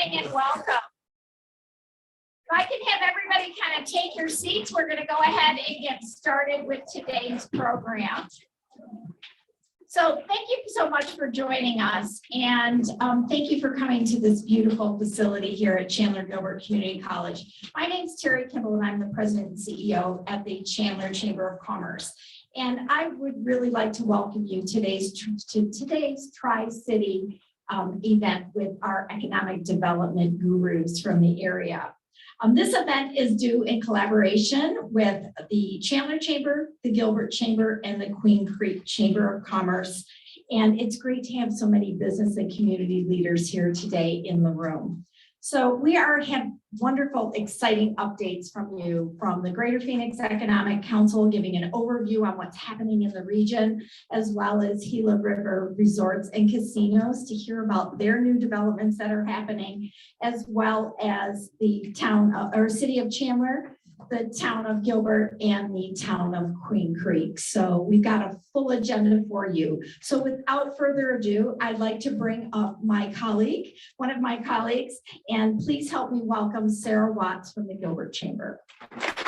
morning and welcome. If I can have everybody kind of take your seats, we're going to go ahead and get started with today's program. So thank you so much for joining us, and thank you for coming to this beautiful facility here at Chandler Gilbert Community College. My name is Terry Kimball, and I'm the president and CEO at the Chandler Chamber of Commerce. And I would really like to welcome you to today's Tri-City event with our economic development gurus from the area. This event is due in collaboration with the Chandler Chamber, the Gilbert Chamber, and the Queen Creek Chamber of Commerce. And it's great to have so many business and community leaders here today in the room. So we have wonderful, exciting updates from you from the Greater Phoenix Economic Council, giving an overview on what's happening in the region, as well as Gila River Resorts and Casinos to hear about their new developments that are happening, as well as the city of Chandler, the town of Gilbert, and the town of Queen Creek. So we've got a full agenda for you. So without further ado, I'd like to bring up my colleague, one of my colleagues, and please help me welcome Sarah Watts from the Gilbert Chamber. Thank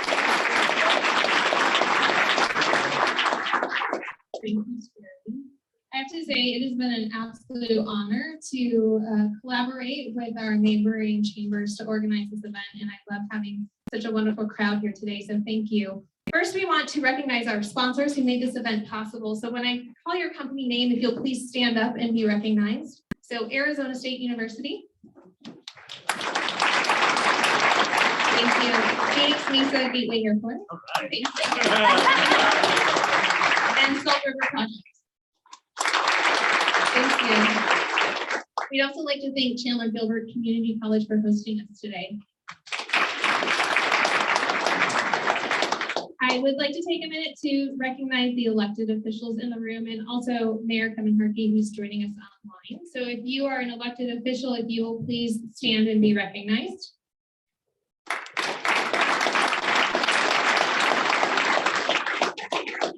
you, Terry. I have to say, it has been an absolute honor to collaborate with our neighboring chambers to organize this event, and I love having such a wonderful crowd here today, so thank you. First, we want to recognize our sponsors who made this event possible. So when I call your company name, if you'll please stand up and be recognized. So Arizona State University. Thank you. Phoenix Mesa Gateway Airport. Thank you. And Salt River Project. Thank you. We'd also like to thank Chandler Gilbert Community College for hosting us today. I would like to take a minute to recognize the elected officials in the room and also Mayor Kamenharky, who's joining us online. So if you are an elected official, if you will please stand and be recognized.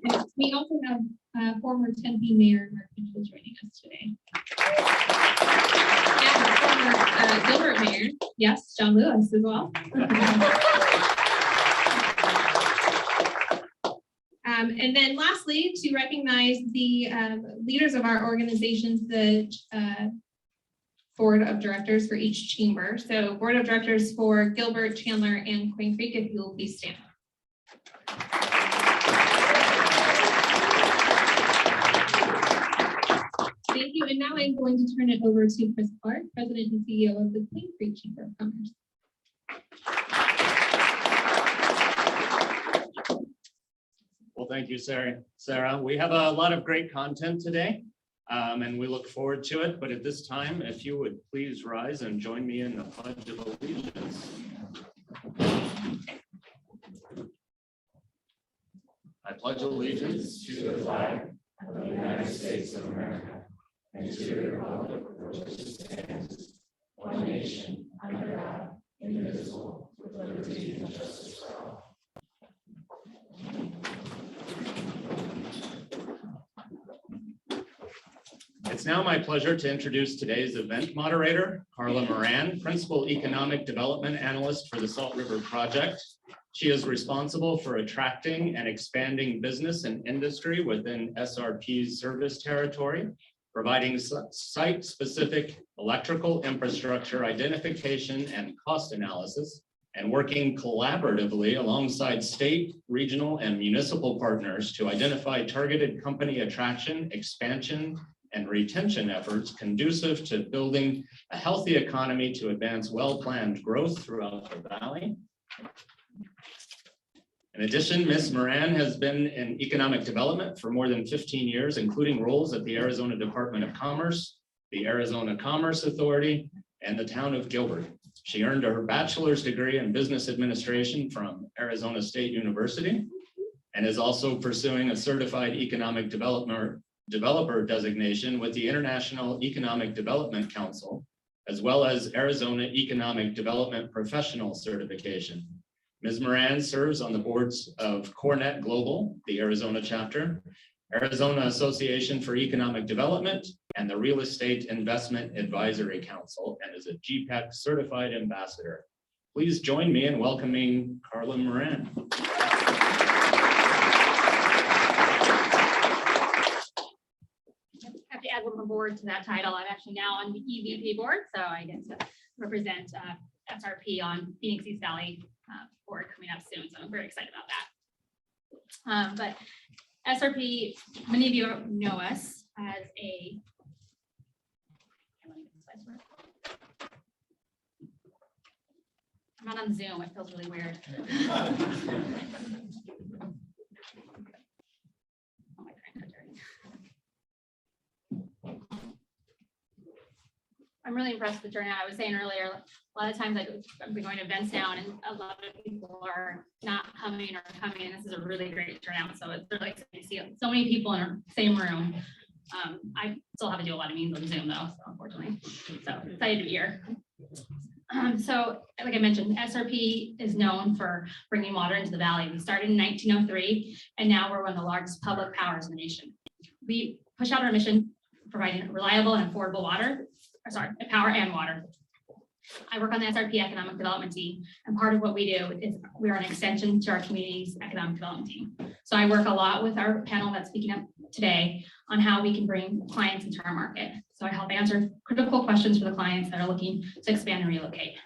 And we also have former Tempe Mayor Mark Mitchell joining us today. And former Gilbert Mayor, yes, John Lewis as well. And then lastly, to recognize the leaders of our organizations, the board of directors for each chamber. So board of directors for Gilbert, Chandler, and Queen Creek, if you will please stand. Thank you. And now I'm going to turn it over to Chris Clark, President and CEO of the Queen Creek Chamber of Commerce. Well, thank you, Sarah. We have a lot of great content today, and we look forward to it. But at this time, if you would please rise and join me in the Pledge of Allegiance. I pledge allegiance to the flag of the United States of America and to the republic for which it stands, one nation, under God, indivisible, with liberty and justice for all. It's now my pleasure to introduce today's event moderator, Karla Moran, Principal Economic Development Analyst for the Salt River Project. She is responsible for attracting and expanding business and industry within SRP's service territory, providing site-specific electrical infrastructure identification and cost analysis, and working collaboratively alongside state, regional, and municipal partners to identify targeted company attraction, expansion, and retention efforts conducive to building a healthy economy to advance well-planned growth throughout the valley. In addition, Ms. Moran has been in economic development for more than 15 years, including roles at the Arizona Department of Commerce, the Arizona Commerce Authority, and the town of Gilbert. She earned her bachelor's degree in business administration from Arizona State University and is also pursuing a certified economic developer designation with the International Economic Development Council, as well as Arizona Economic Development Professional Certification. Ms. Moran serves on the boards of CoreNet Global, the Arizona chapter, Arizona Association for Economic Development, and the Real Estate Investment Advisory Council, and is a GPEC certified ambassador. Please join me in welcoming Karla Moran. I have to add one more board to that title. I'm actually now on the EVP board, so I get to represent SRP on Phoenix East Valley board coming up soon. So I'm very excited about that. But SRP, many of you know us as a. I'm not on Zoom. It feels really weird. I'm really impressed with the turnout. I was saying earlier, a lot of times I've been going to events now and a lot of people are not coming or coming, and this is a really great turnout. So it's really exciting to see so many people in the same room. I still have to do a lot of meetings on Zoom though, so unfortunately. So excited to be here. So like I mentioned, SRP is known for bringing water into the valley. We started in 1903, and now we're one of the largest public powers in the nation. We push out our mission, providing reliable and affordable power and water. I work on the SRP economic development team, and part of what we do is we're an extension to our community's economic development team. So I work a lot with our panel that's speaking up today on how we can bring clients into our market. So I help answer critical questions for the clients that are looking to expand and relocate.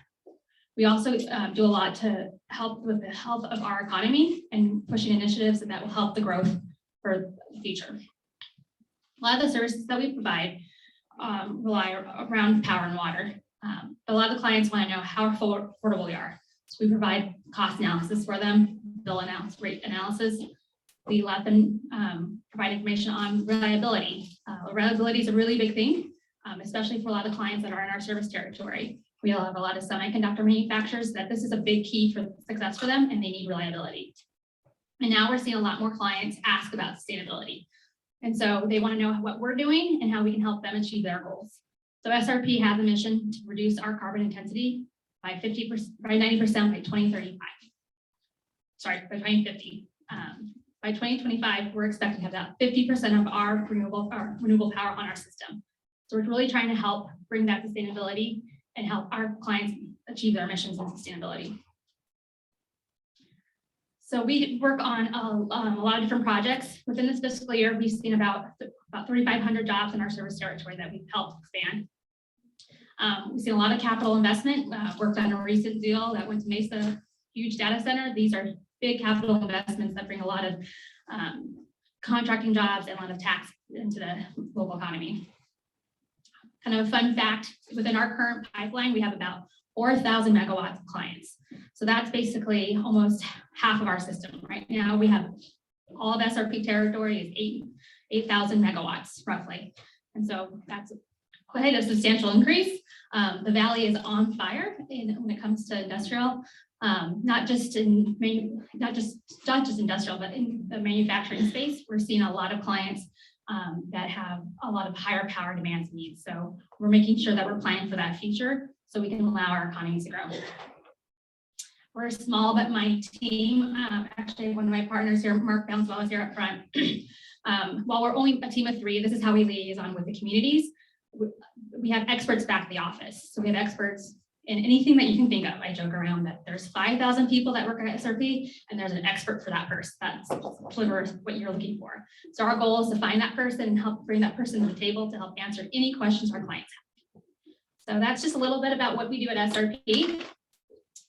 We also do a lot to help with the health of our economy and pushing initiatives that will help the growth for the future. A lot of the services that we provide rely around power and water. But a lot of the clients want to know how affordable we are. So we provide cost analysis for them, bill analysis, rate analysis. We let them provide information on reliability. Reliability is a really big thing, especially for a lot of clients that are in our service territory. We all have a lot of semiconductor manufacturers that this is a big key for success for them, and they need reliability. And now we're seeing a lot more clients ask about sustainability. And so they want to know what we're doing and how we can help them achieve their goals. So SRP has a mission to reduce our carbon intensity by 90% by 2035. Sorry, by 2050. By 2025, we're expecting to have about 50% of our renewable power on our system. So we're really trying to help bring that sustainability and help our clients achieve their missions and sustainability. So we work on a lot of different projects. Within this fiscal year, we've seen about 3,500 jobs in our service territory that we've helped expand. We've seen a lot of capital investment. Worked on a recent deal that went to Mesa, huge data center. These are big capital investments that bring a lot of contracting jobs and a lot of tax into the local economy. Kind of a fun fact, within our current pipeline, we have about 4,000 megawatts of clients. So that's basically almost half of our system. Right now, we have all of SRP territory is 8,000 megawatts roughly. And so that's quite a substantial increase. The valley is on fire when it comes to industrial, not just industrial, but in the manufacturing space. We're seeing a lot of clients that have a lot of higher power demands needs. So we're making sure that we're planning for that future so we can allow our economies to grow. We're a small but mighty team. Actually, one of my partners here, Mark Bouncewell, is here up front. While we're only a team of 3, this is how we liaison with the communities. We have experts back at the office. So we have experts in anything that you can think of. I joke around that there's 5,000 people that work at SRP, and there's an expert for that person. That's what you're looking for. So our goal is to find that person and help bring that person to the table to help answer any questions our clients have. So that's just a little bit about what we do at SRP.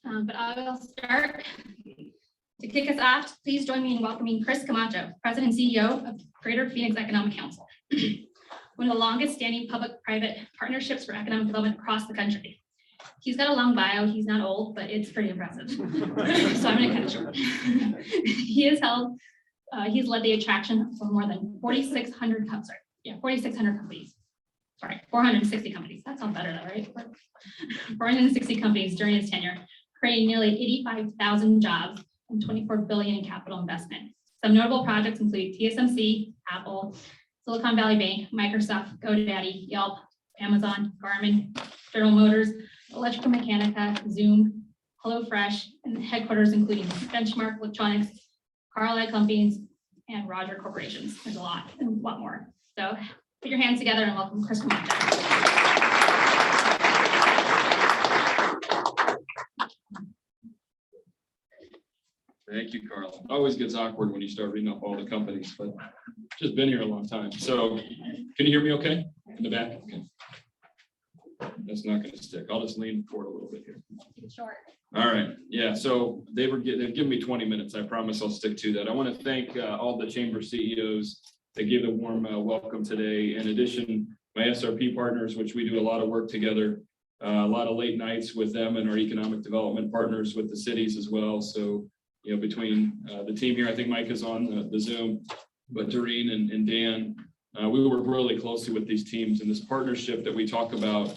But I will start. To kick us off, please join me in welcoming Chris Camacho, President and CEO of Greater Phoenix Economic Council, one of the longest standing public-private partnerships for economic development across the country. He's got a long bio. He's not old, but it's pretty impressive. So I'm going to cut it short. He's led the attraction for more than 4,600 companies. Sorry, 460 companies. That sounds better though, right? 460 companies during his tenure, creating nearly 85,000 jobs and 24 billion in capital investment. Some notable projects include TSMC, Apple, Silicon Valley Bank, Microsoft, GoDaddy, Yelp, Amazon, Garmin, General Motors, Electrical Mechanica, Zoom, HelloFresh, and headquarters including Benchmark Electronics, Karla Companies, and Roger Corporations. There's a lot and a lot more. So Put your hands together and welcome Chris Camacho. Thank you, Karla. Always gets awkward when you start reading up all the companies, but just been here a long time. So can you hear me okay in the back? Okay. That's not going to stick. I'll just lean forward a little bit here. Short. All right. Yeah. So they've given me 20 minutes. I promise I'll stick to that. I want to thank all the chamber CEOs that gave a warm welcome today. In addition, my SRP partners, which we do a lot of work together, a lot of late nights with them and our economic development partners with the cities as well. So, you know, between the team here, I think Micah's on the Zoom, but Doreen and Dan, we work really closely with these teams, and this partnership that we talk about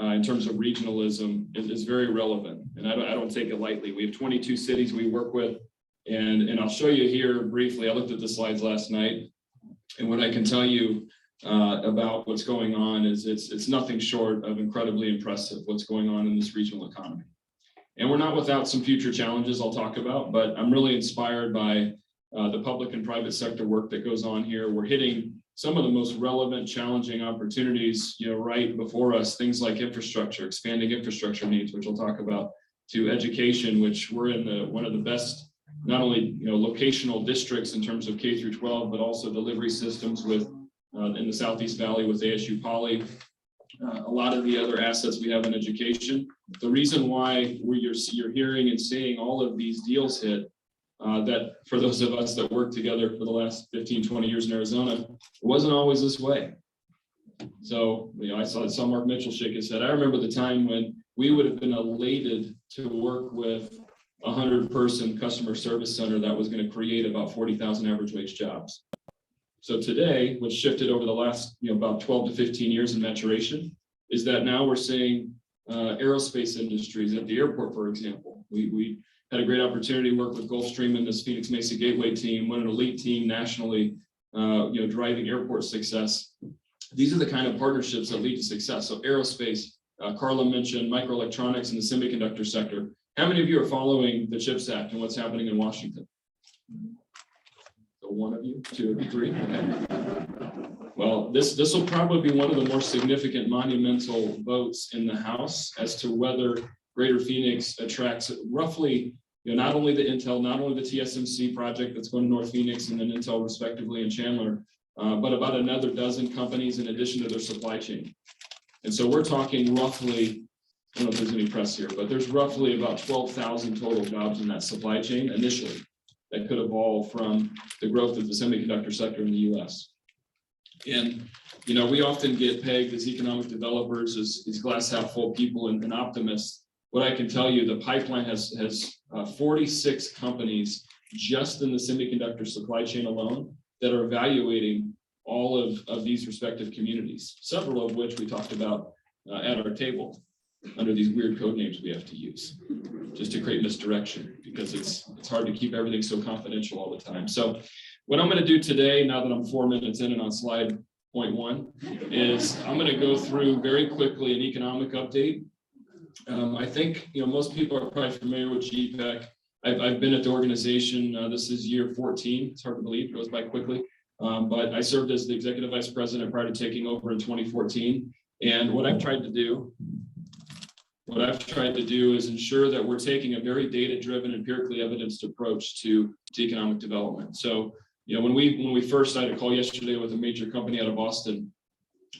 in terms of regionalism is very relevant, and I don't take it lightly. We have 22 cities we work with, and I'll show you here briefly. I looked at the slides last night, and what I can tell you about what's going on is it's nothing short of incredibly impressive what's going on in this regional economy. And we're not without some future challenges I'll talk about, but I'm really inspired by the public and private sector work that goes on here. We're hitting some of the most relevant, challenging opportunities, you know, right before us, things like infrastructure, expanding infrastructure needs, which I'll talk about, to education, which we're in one of the best, not only, you know, locational districts in terms of K through 12, but also delivery systems with in the Southeast Valley with ASU Poly. A lot of the other assets we have in education. The reason why you're hearing and seeing all of these deals hit, that for those of us that worked together for the last 15, 20 years in Arizona, it wasn't always this way. So, you know, I saw Mark Mitchell shake his head. I remember the time when we would have been elated to work with a 100-person customer service center that was going to create about 40,000 average wage jobs. So today, what's shifted over the last, you know, about 12 to 15 years in maturation is that now we're seeing aerospace industries at the airport, for example. We had a great opportunity to work with Gulfstream and this Phoenix Mesa Gateway team, one an elite team nationally, you know, driving airport success. These are the kind of partnerships that lead to success. So aerospace, Karla mentioned microelectronics in the semiconductor sector. How many of you are following the CHIPS Act and what's happening in Washington? So one of you, two of you, three. Okay. Well, this will probably be one of the more significant monumental votes in the House as to whether Greater Phoenix attracts roughly, you know, not only the Intel, not only the TSMC project that's going to North Phoenix and then Intel respectively in Chandler, but about another dozen companies in addition to their supply chain. And so we're talking roughly, I don't know if there's any press here, but there's roughly about 12,000 total jobs in that supply chain initially that could evolve from the growth of the semiconductor sector in the US. And, you know, we often get pegged as economic developers, as glass half full people and optimists. What I can tell you, the pipeline has 46 companies just in the semiconductor supply chain alone that are evaluating all of these respective communities, several of which we talked about at our table under these weird code names we have to use just to create misdirection, because it's hard to keep everything so confidential all the time. So what I'm going to do today, now that I'm 4 minutes in and on slide point 1, is I'm going to go through very quickly an economic update. I think, you know, most people are probably familiar with GPEC. I've been at the organization. This is year 14. It's hard to believe, it goes by quickly. But I served as the executive vice president prior to taking over in 2014. And what I've tried to do is ensure that we're taking a very data-driven, empirically evidenced approach to economic development. So, you know, when we first had a call yesterday with a major company out of Boston,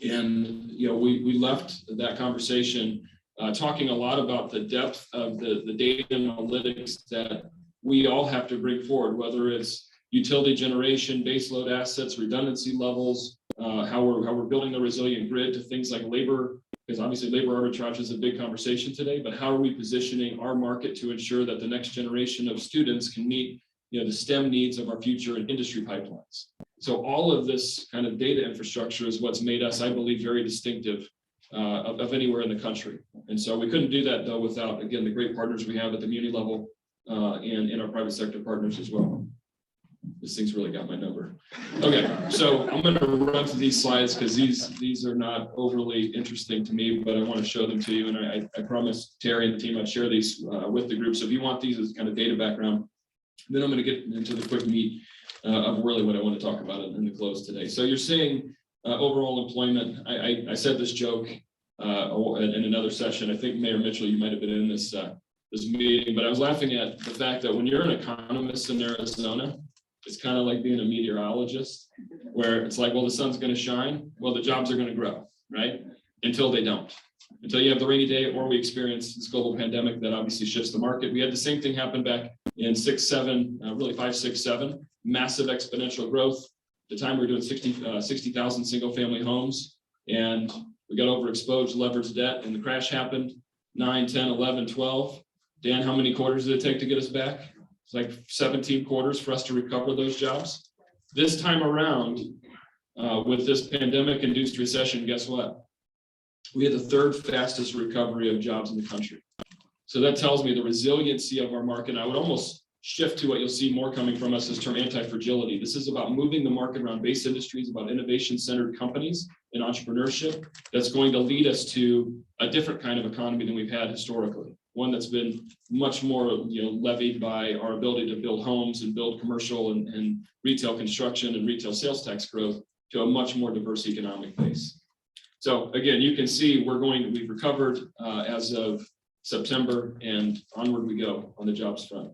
and, you know, we left that conversation talking a lot about the depth of the data analytics that we all have to bring forward, whether it's utility generation, baseload assets, redundancy levels, how we're building the resilient grid, to things like labor, because obviously labor arbitrage is a big conversation today, but how are we positioning our market to ensure that the next generation of students can meet, you know, the STEM needs of our future and industry pipelines. So all of this kind of data infrastructure is what's made us, I believe, very distinctive of anywhere in the country. And so we couldn't do that, though, without, again, the great partners we have at the muni level and in our private sector partners as well. This thing's really got my number. Okay, so I'm going to run through these slides because these are not overly interesting to me, but I want to show them to you. And I promised Terry and the team I'd share these with the group. So if you want these as kind of data background, then I'm going to get into the quick meat of really what I want to talk about in the close today. So you're seeing overall employment, I said this joke in another session. I think Mayor Mitchell, you might have been in this meeting, but I was laughing at the fact that when you're an economist in Arizona, it's kind of like being a meteorologist, where it's like, well, the sun's going to shine, well, the jobs are going to grow, right? Until they don't. Until you have the rainy day, or we experience this global pandemic that obviously shifts the market. We had the same thing happen back in 6, 7, really 5, 6, 7, massive exponential growth. At the time we were doing 60,000 single family homes, and we got overexposed, leveraged debt, and the crash happened. 9, 10, 11, 12. Dan, how many quarters did it take to get us back? It's like 17 quarters for us to recover those jobs. This time around, with this pandemic-induced recession, guess what? We had the 3rd fastest recovery of jobs in the country. So that tells me the resiliency of our market. And I would almost shift to what you'll see more coming from us, this term anti-fragility. This is about moving the market around base industries, about innovation-centered companies and entrepreneurship that's going to lead us to a different kind of economy than we've had historically. One that's been much more, levied by our ability to build homes and build commercial and retail construction and retail sales tax growth to a much more diverse economic base. So again, you can see we've recovered as of September, and onward we go on the jobs front.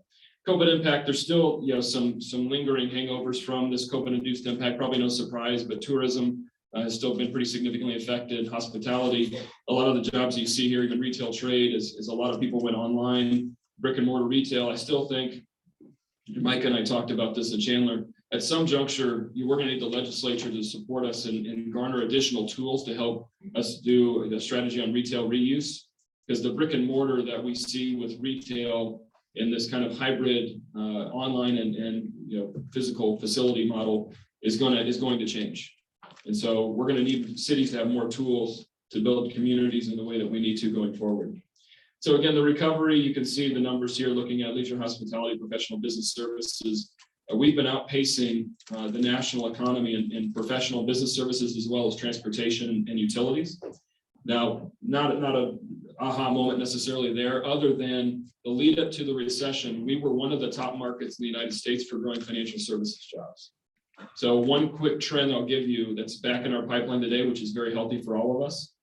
COVID impact, there's still some lingering hangovers from this COVID-induced impact, probably no surprise, but tourism has still been pretty significantly affected. Hospitality, a lot of the jobs you see here, even retail trade, is a lot of people went online, brick and mortar retail. I still think, Micah and I talked about this in Chandler, at some juncture, we're going to need the legislature to support us and garner additional tools to help us do the strategy on retail reuse, because the brick and mortar that we see with retail in this kind of hybrid online and physical facility model is going to change. And so we're going to need cities to have more tools to build communities in the way that we need to going forward. So again, the recovery, you can see the numbers here looking at leisure, hospitality, professional business services. We've been outpacing the national economy in professional business services as well as transportation and utilities. Now, not a aha moment necessarily there, other than the lead up to the recession, we were one of the top markets in the United States for growing financial services jobs. So one quick trend I'll give you that's back in our pipeline today, which is very healthy for all of us.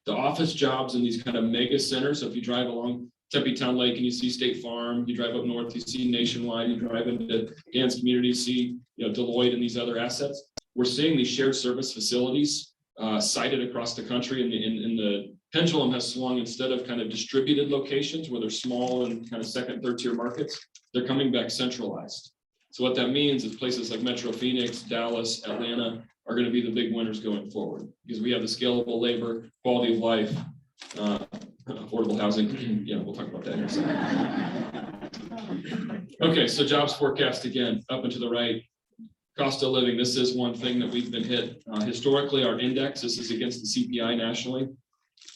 The office jobs in these kind of mega centers. So if you drive along Tempe Town Lake and you see State Farm, you drive up north, you see Nationwide, you drive into Dan's community, you see Deloitte and these other assets. We're seeing these shared service facilities sited across the country, and the pendulum has swung. Instead of kind of distributed locations where they're small and kind of second, third tier markets, they're coming back centralized. So what that means is places like Metro Phoenix, Dallas, Atlanta are going to be the big winners going forward, because we have the scalable labor, quality of life, affordable housing. Yeah, we'll talk about that in a second. Okay, so jobs forecast again, up and to the right. Cost of living, this is one thing that we've been hit. Historically, our index, this is against the CPI nationally.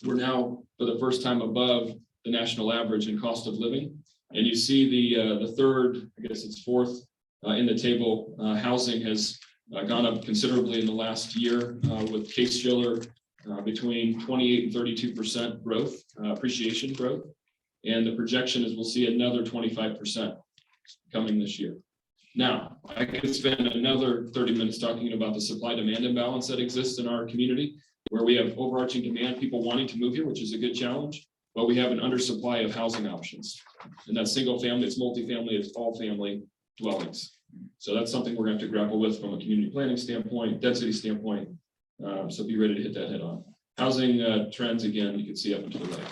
We're now, for the first time, above the national average in cost of living. And you see the third, I guess it's fourth in the table, housing has gone up considerably in the last year with Case-Shiller between 28 and 32% growth, appreciation growth. And the projection is we'll see another 25% coming this year. Now, I could spend another 30 minutes talking about the supply-demand imbalance that exists in our community, where we have overarching demand, people wanting to move here, which is a good challenge, but we have an undersupply of housing options. And that's single family, it's multifamily, it's all family dwellings. So that's something we're going to have to grapple with from a community planning standpoint, density standpoint. So be ready to hit that head on. Housing trends, again, you can see up and to the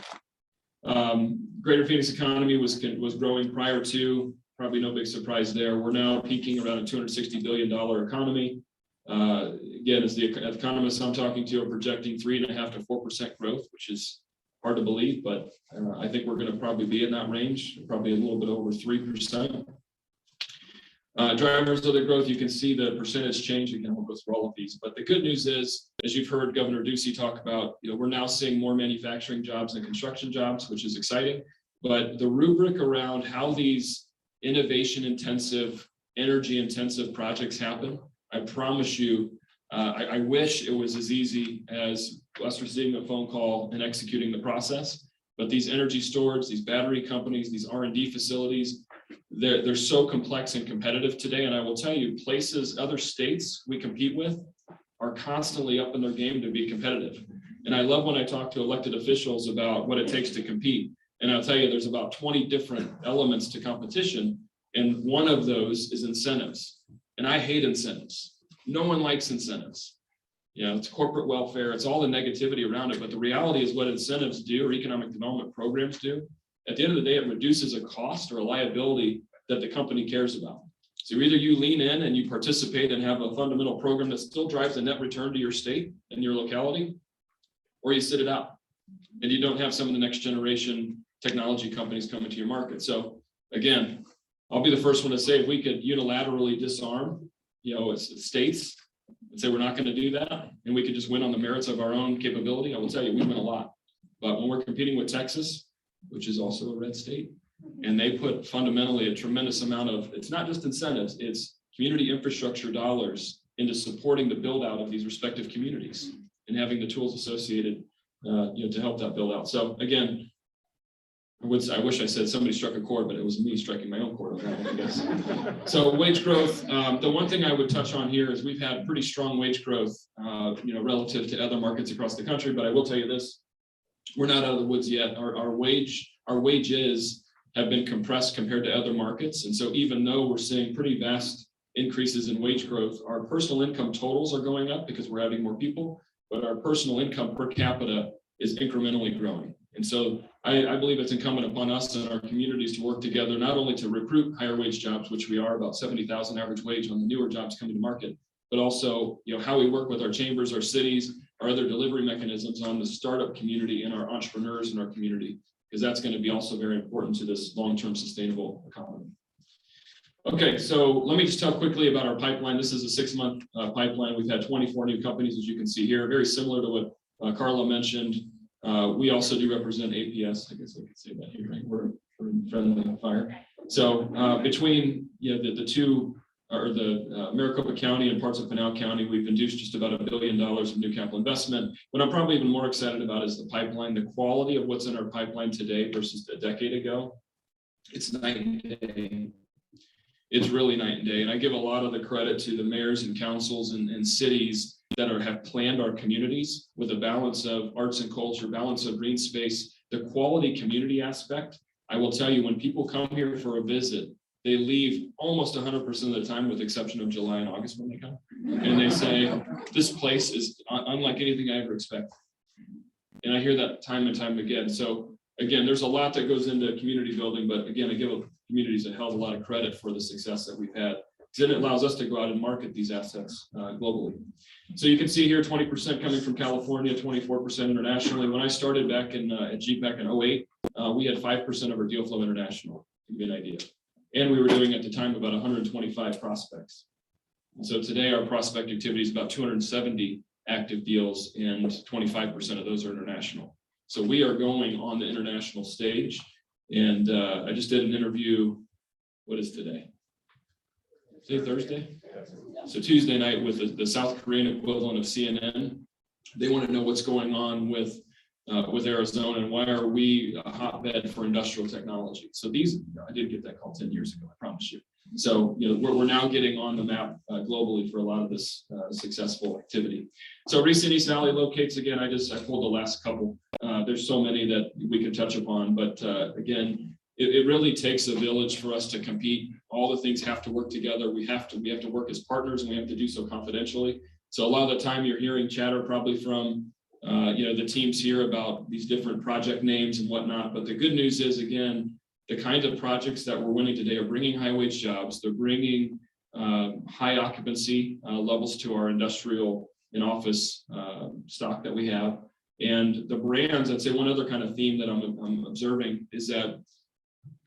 right. Greater Phoenix economy was growing prior to, probably no big surprise there. We're now peaking around a $260 billion economy. Again, as the economists I'm talking to are projecting 3.5% to 4% growth, which is hard to believe, but I think we're going to probably be in that range, probably a little bit over 3%. Drivers of the growth, you can see the percentage change. Again, we'll go through all of these, but the good news is, as you've heard Governor Ducey talk about, we're now seeing more manufacturing jobs than construction jobs, which is exciting. But the rubric around how these innovation intensive, energy intensive projects happen, I promise you, I wish it was as easy as us receiving a phone call and executing the process. But these energy storage, these battery companies, these R&D facilities, they're so complex and competitive today. And I will tell you, places, other states we compete with are constantly up in their game to be competitive. And I love when I talk to elected officials about what it takes to compete. And I'll tell you, there's about 20 different elements to competition. And one of those is incentives. And I hate incentives. No one likes incentives. You know, it's corporate welfare, it's all the negativity around it. But the reality is what incentives do, or economic development programs do, at the end of the day, it reduces a cost or a liability that the company cares about. So either you lean in and you participate and have a fundamental program that still drives a net return to your state and your locality, or you sit it out and you don't have some of the next generation technology companies coming to your market. So again, I'll be the first one to say if we could unilaterally disarm, you know, states and say we're not going to do that, and we could just win on the merits of our own capability, I will tell you, we win a lot. But when we're competing with Texas, which is also a red state, and they put fundamentally a tremendous amount of, it's not just incentives, it's community infrastructure dollars into supporting the build out of these respective communities and having the tools associated, you know, to help that build out. So again, I wish I said somebody struck a chord, but it was me striking my own chord on that one, I guess. So wage growth, the one thing I would touch on here is we've had pretty strong wage growth, you know, relative to other markets across the country. But I will tell you this, we're not out of the woods yet. Our wages have been compressed compared to other markets. And so even though we're seeing pretty vast increases in wage growth, our personal income totals are going up because we're adding more people, but our personal income per capita is incrementally growing. And so I believe it's incumbent upon us and our communities to work together, not only to recruit higher wage jobs, which we are about 70,000 average wage on the newer jobs coming to market, but also, you know, how we work with our chambers, our cities, our other delivery mechanisms on the startup community and our entrepreneurs in our community, because that's going to be also very important to this long-term sustainable economy. Okay, so let me just talk quickly about our pipeline. This is a 6-month pipeline. We've had 24 new companies, as you can see here, very similar to what Karla mentioned. We also do represent APS. I guess I could say that here, right? We're in friendly fire. So between, you know, the two, or the Maricopa County and parts of Pinal County, we've induced just about $1 billion of new capital investment. What I'm probably even more excited about is the pipeline, the quality of what's in our pipeline today versus a decade ago. It's night and day. It's really night and day. And I give a lot of the credit to the mayors and councils and cities that have planned our communities with a balance of arts and culture, balance of green space, the quality community aspect. I will tell you, when people come here for a visit, they leave almost 100% of the time, with the exception of July and August when they come. And they say, this place is unlike anything I ever expected. And I hear that time and time again. So again, there's a lot that goes into community building, but again, I give communities a hell of a lot of credit for the success that we've had. Then it allows us to go out and market these assets globally. So you can see here 20% coming from California, 24% internationally. When I started back in at GPAC in 08, we had 5% of our deal flow international, to give you an idea. And we were doing at the time about 125 prospects. And so today our prospect activity is about 270 active deals, and 25% of those are international. So we are going on the international stage. And I just did an interview, what is today? Today, Thursday? So Tuesday night with the South Korean equivalent of CNN. They want to know what's going on with Arizona and why are we a hotbed for industrial technology. So I did get that call 10 years ago, I promise you. So, you know, we're now getting on the map globally for a lot of this successful activity. So recent East Valley locates, again, I pulled the last couple. There's so many that we could touch upon, but again, it really takes a village for us to compete. All the things have to work together. We have to work as partners, and we have to do so confidentially. So a lot of the time you're hearing chatter probably from you know, the teams here about these different project names and whatnot. But the good news is, again, the kind of projects that we're winning today are bringing high wage jobs. They're bringing high occupancy levels to our industrial and office stock that we have. And the brands, I'd say one other kind of theme that I'm observing is that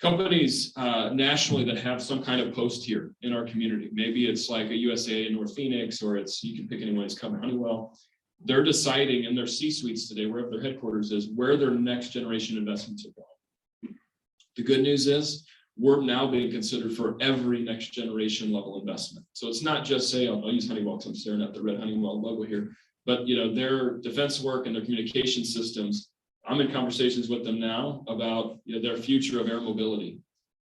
companies nationally that have some kind of post here in our community, maybe it's like a USA in North Phoenix, or you can pick anyone who's coming, Honeywell, they're deciding in their C-suites today, wherever their headquarters is, where their next generation investments are going. The good news is we're now being considered for every next generation level investment. So it's not just say, I'll use Honeywell because I'm staring at the red Honeywell logo here, but you know, their defense work and their communication systems, I'm in conversations with them now about, you know, their future of air mobility.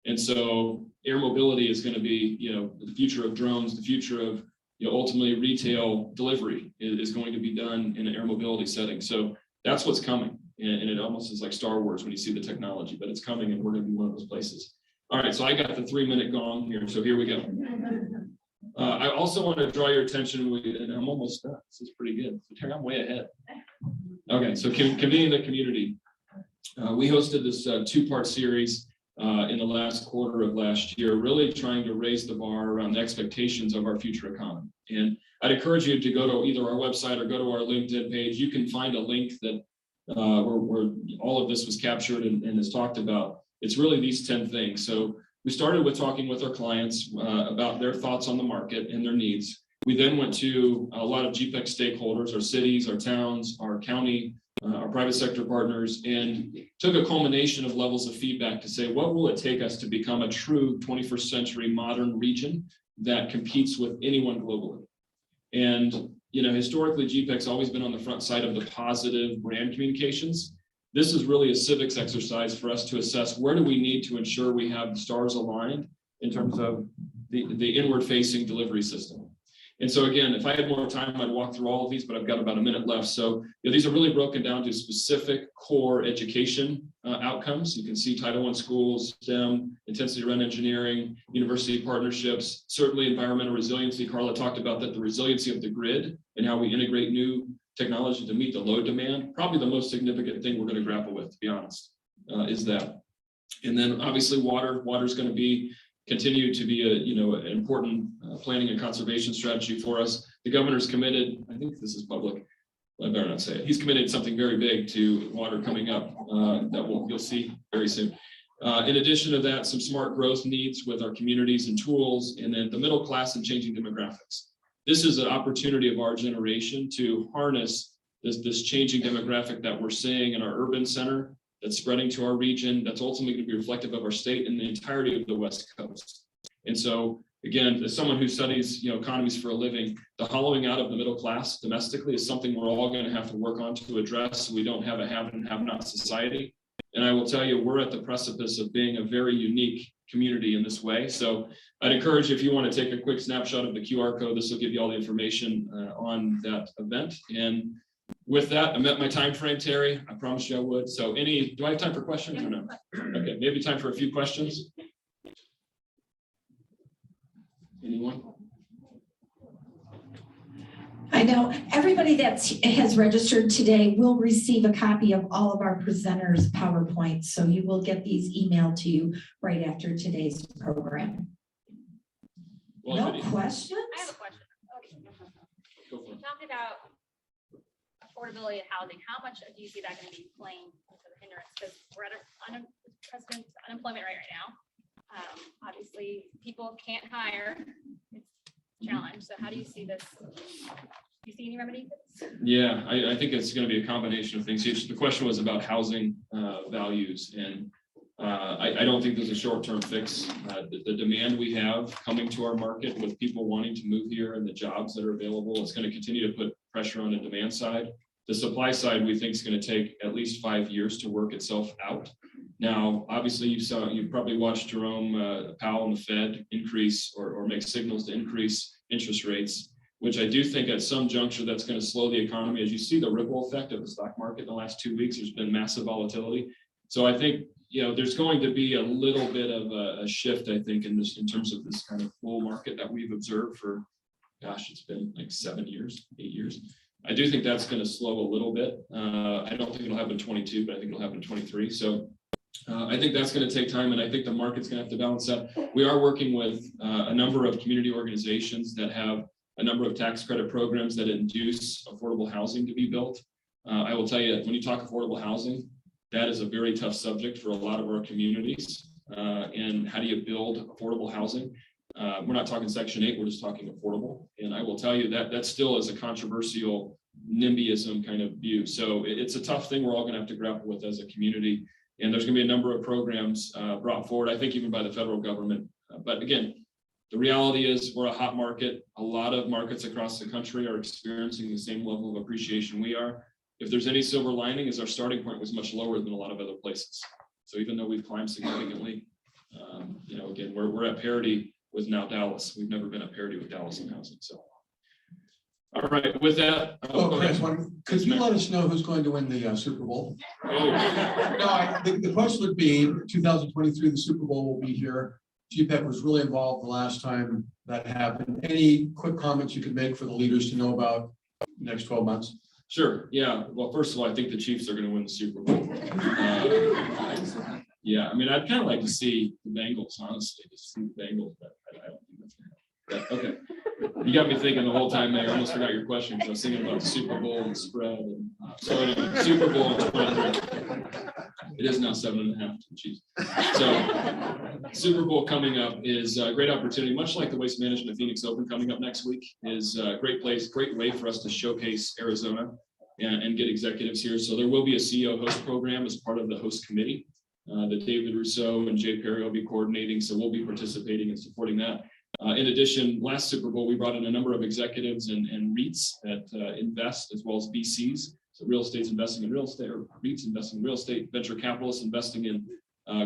And so air mobility is going to be, you know, the future of drones, the future of ultimately retail delivery is going to be done in an air mobility setting. So that's what's coming. And it almost is like Star Wars when you see the technology, but it's coming and we're going to be one of those places. All right, so I got the 3-minute gong here. So here we go. I also want to draw your attention, and I'm almost done. This is pretty good. So I'm way ahead. Okay, so convening the community. We hosted this 2-part series in the last quarter of last year, really trying to raise the bar around the expectations of our future economy. And I'd encourage you to go to either our website or go to our LinkedIn page. You can find a link that where all of this was captured and is talked about. It's really these 10 things. So we started with talking with our clients about their thoughts on the market and their needs. We then went to a lot of GPEC stakeholders, our cities, our towns, our county, our private sector partners, and took a culmination of levels of feedback to say, what will it take us to become a true 21st century modern region that competes with anyone globally? And historically, GPEC's always been on the front side of the positive brand communications. This is really a civics exercise for us to assess where do we need to ensure we have the stars aligned in terms of the inward-facing delivery system. And so again, if I had more time, I'd walk through all of these, but I've got about a minute left. So these are really broken down to specific core education outcomes. You can see Title I schools, STEM, intensity run engineering, university partnerships, certainly environmental resiliency. Karla talked about that, the resiliency of the grid and how we integrate new technology to meet the load demand. Probably the most significant thing we're going to grapple with, to be honest, is that. And then obviously water is going to continue to be an important planning and conservation strategy for us. The governor's committed, I think this is public, I better not say it. He's committed something very big to water coming up that you'll see very soon. In addition to that, some smart growth needs with our communities and tools, and then the middle class and changing demographics. This is an opportunity of our generation to harness this changing demographic that we're seeing in our urban center, that's spreading to our region, that's ultimately going to be reflective of our state and the entirety of the West Coast. And so, again, as someone who studies economies for a living, the hollowing out of the middle class domestically is something we're all going to have to work on to address so we don't have a have and have not society. And I will tell you, we're at the precipice of being a very unique community in this way. So I'd encourage you, if you want to take a quick snapshot of the QR code, this will give you all the information on that event. And with that, I met my time frame, Terry. I promised you I would. So do I have time for questions or no? Okay, maybe time for a few questions. Anyone? I know everybody that has registered today will receive a copy of all of our presenters' PowerPoints. So you will get these emailed to you right after today's program. Well, no questions? I have a question. Okay. Go for it. You talked about affordability and housing. How much do you see that going to be playing into the hindrance? Because we're at an unemployment rate right now. Obviously, people can't hire. It's a challenge. So how do you see this? Do you see any remedy for this? Yeah, I think it's going to be a combination of things. The question was about housing values, and I don't think there's a short-term fix. The demand we have coming to our market with people wanting to move here and the jobs that are available, it's going to continue to put pressure on the demand side. The supply side, we think, is going to take at least 5 years to work itself out. Now, obviously, you probably watched Jerome Powell and the Fed increase or make signals to increase interest rates, which I do think at some juncture that's going to slow the economy. As you see the ripple effect of the stock market in the last 2 weeks, there's been massive volatility. So I think there's going to be a little bit of a shift, I think, in terms of this kind of bull market that we've observed for, gosh, it's been like 7 years, 8 years. I do think that's going to slow a little bit. I don't think it'll happen in 22, but I think it'll happen in 23. So I think that's going to take time, and I think the market's going to have to balance that. We are working with a number of community organizations that have a number of tax credit programs that induce affordable housing to be built. I will tell you, when you talk affordable housing, that is a very tough subject for a lot of our communities. And how do you build affordable housing? We're not talking Section 8, we're just talking affordable. And I will tell you that still is a controversial NIMBYism kind of view. So it's a tough thing we're all going to have to grapple with as a community. And there's going to be a number of programs brought forward, I think even by the federal government. But again, the reality is we're a hot market. A lot of markets across the country are experiencing the same level of appreciation we are. If there's any silver lining, is our starting point was much lower than a lot of other places. So even though we've climbed significantly, again, we're at parity with now Dallas. We've never been at parity with Dallas in housing. So All right, with that. Oh, go Chris, ahead. could you let us know who's going to win the Super Bowl? Oh, No, the question would be, 2023, the Super Bowl will be here. GPEC was really involved the last time that happened. Any quick comments you could make for the leaders to know about next 12 months? sure. Yeah. Well, first of all, I think the Chiefs are going to win the Super Bowl. Yeah, I mean, I'd kind of like to see the Bengals, honestly, just see the Bengals, but I don't think that's going to happen. Okay. You got me thinking the whole time there. I almost forgot your question. I was thinking about the Super Bowl and spread. And, so anyway, Super Bowl in 23. It is now 7.5. Geez. So Super Bowl coming up is a great opportunity, much like the Waste Management Phoenix Open coming up next week, is a great place, great way for us to showcase Arizona and get executives here. So there will be a CEO host program as part of the host committee that David Rousseau and Jay Perry will be coordinating. So we'll be participating and supporting that. In addition, last Super Bowl, we brought in a number of executives and REITs that invest, as well as VCs. So real estate's investing in real estate, or REITs investing in real estate, venture capitalists investing in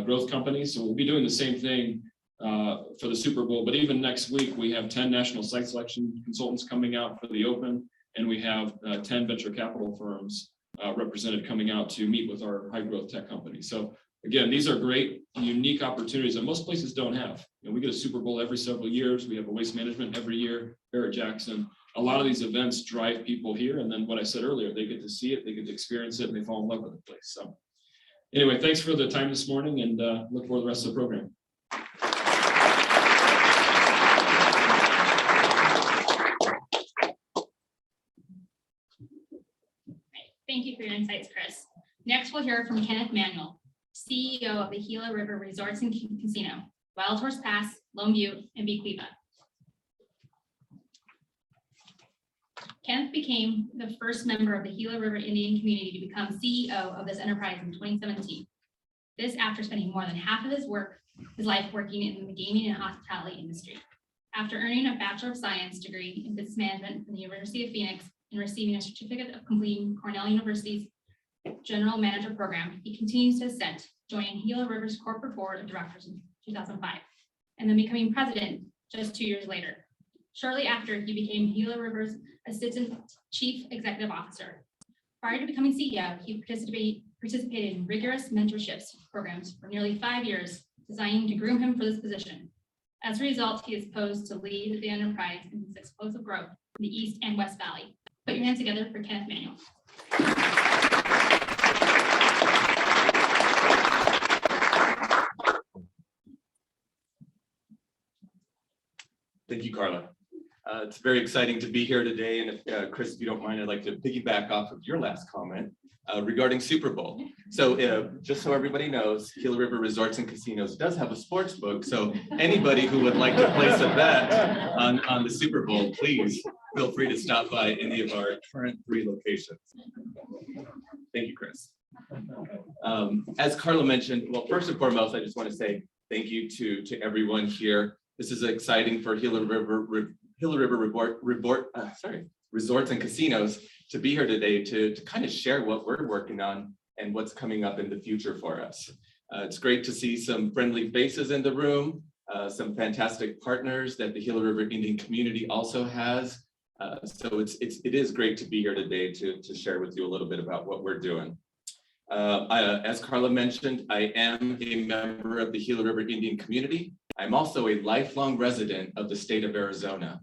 growth companies. So we'll be doing the same thing for the Super Bowl. But even next week, we have 10 national site selection consultants coming out for the Open, and we have 10 venture capital firms represented coming out to meet with our high growth tech companies. So again, these are great, unique opportunities that most places don't have. You know, we get a Super Bowl every several years. We have a Waste Management every year, Barrett Jackson. A lot of these events drive people here. And then what I said earlier, they get to see it, they get to experience it, and they fall in love with the place. So anyway, thanks for the time this morning, and look forward to the rest of the program. Thank you for your insights, Chris. Next, we'll hear from Kenneth Manuel, CEO of the Gila River Resorts and Casino, Wild Horse Pass, Lone Butte, and Bequiva. Kenneth became the first member of the Gila River Indian community to become CEO of this enterprise in 2017. This after spending more than half of his life working in the gaming and hospitality industry. After earning a Bachelor of Science degree in Business Management from the University of Phoenix and receiving a certificate of completing Cornell University's General Manager program, he continues to ascend, joining Gila River's corporate board of directors in 2005, and then becoming president just 2 years later. Shortly after, he became Gila River's Assistant Chief Executive Officer. Prior to becoming CEO, he participated in rigorous mentorships programs for nearly 5 years, designed to groom him for this position. As a result, he is posed to lead the enterprise in its explosive growth in the East and West Valley. Put your hands together for Kenneth Manuel. Thank you, Karla. It's very exciting to be here today. And if, Chris, if you don't mind, I'd like to piggyback off of your last comment regarding Super Bowl. So just so everybody knows, Gila River Resorts and Casinos does have a sports book. So anybody who would like to place a bet on the Super Bowl, please feel free to stop by any of our current 3 locations. Thank you, Chris. As Karla mentioned, well, first and foremost, I just want to say thank you to everyone here. This is exciting for Gila River Resorts and Casinos to be here today to kind of share what we're working on and what's coming up in the future for us. It's great to see some friendly faces in the room, some fantastic partners that the Gila River Indian community also has. So it is great to be here today to share with you a little bit about what we're doing. As Karla mentioned, I am a member of the Gila River Indian community. I'm also a lifelong resident of the state of Arizona.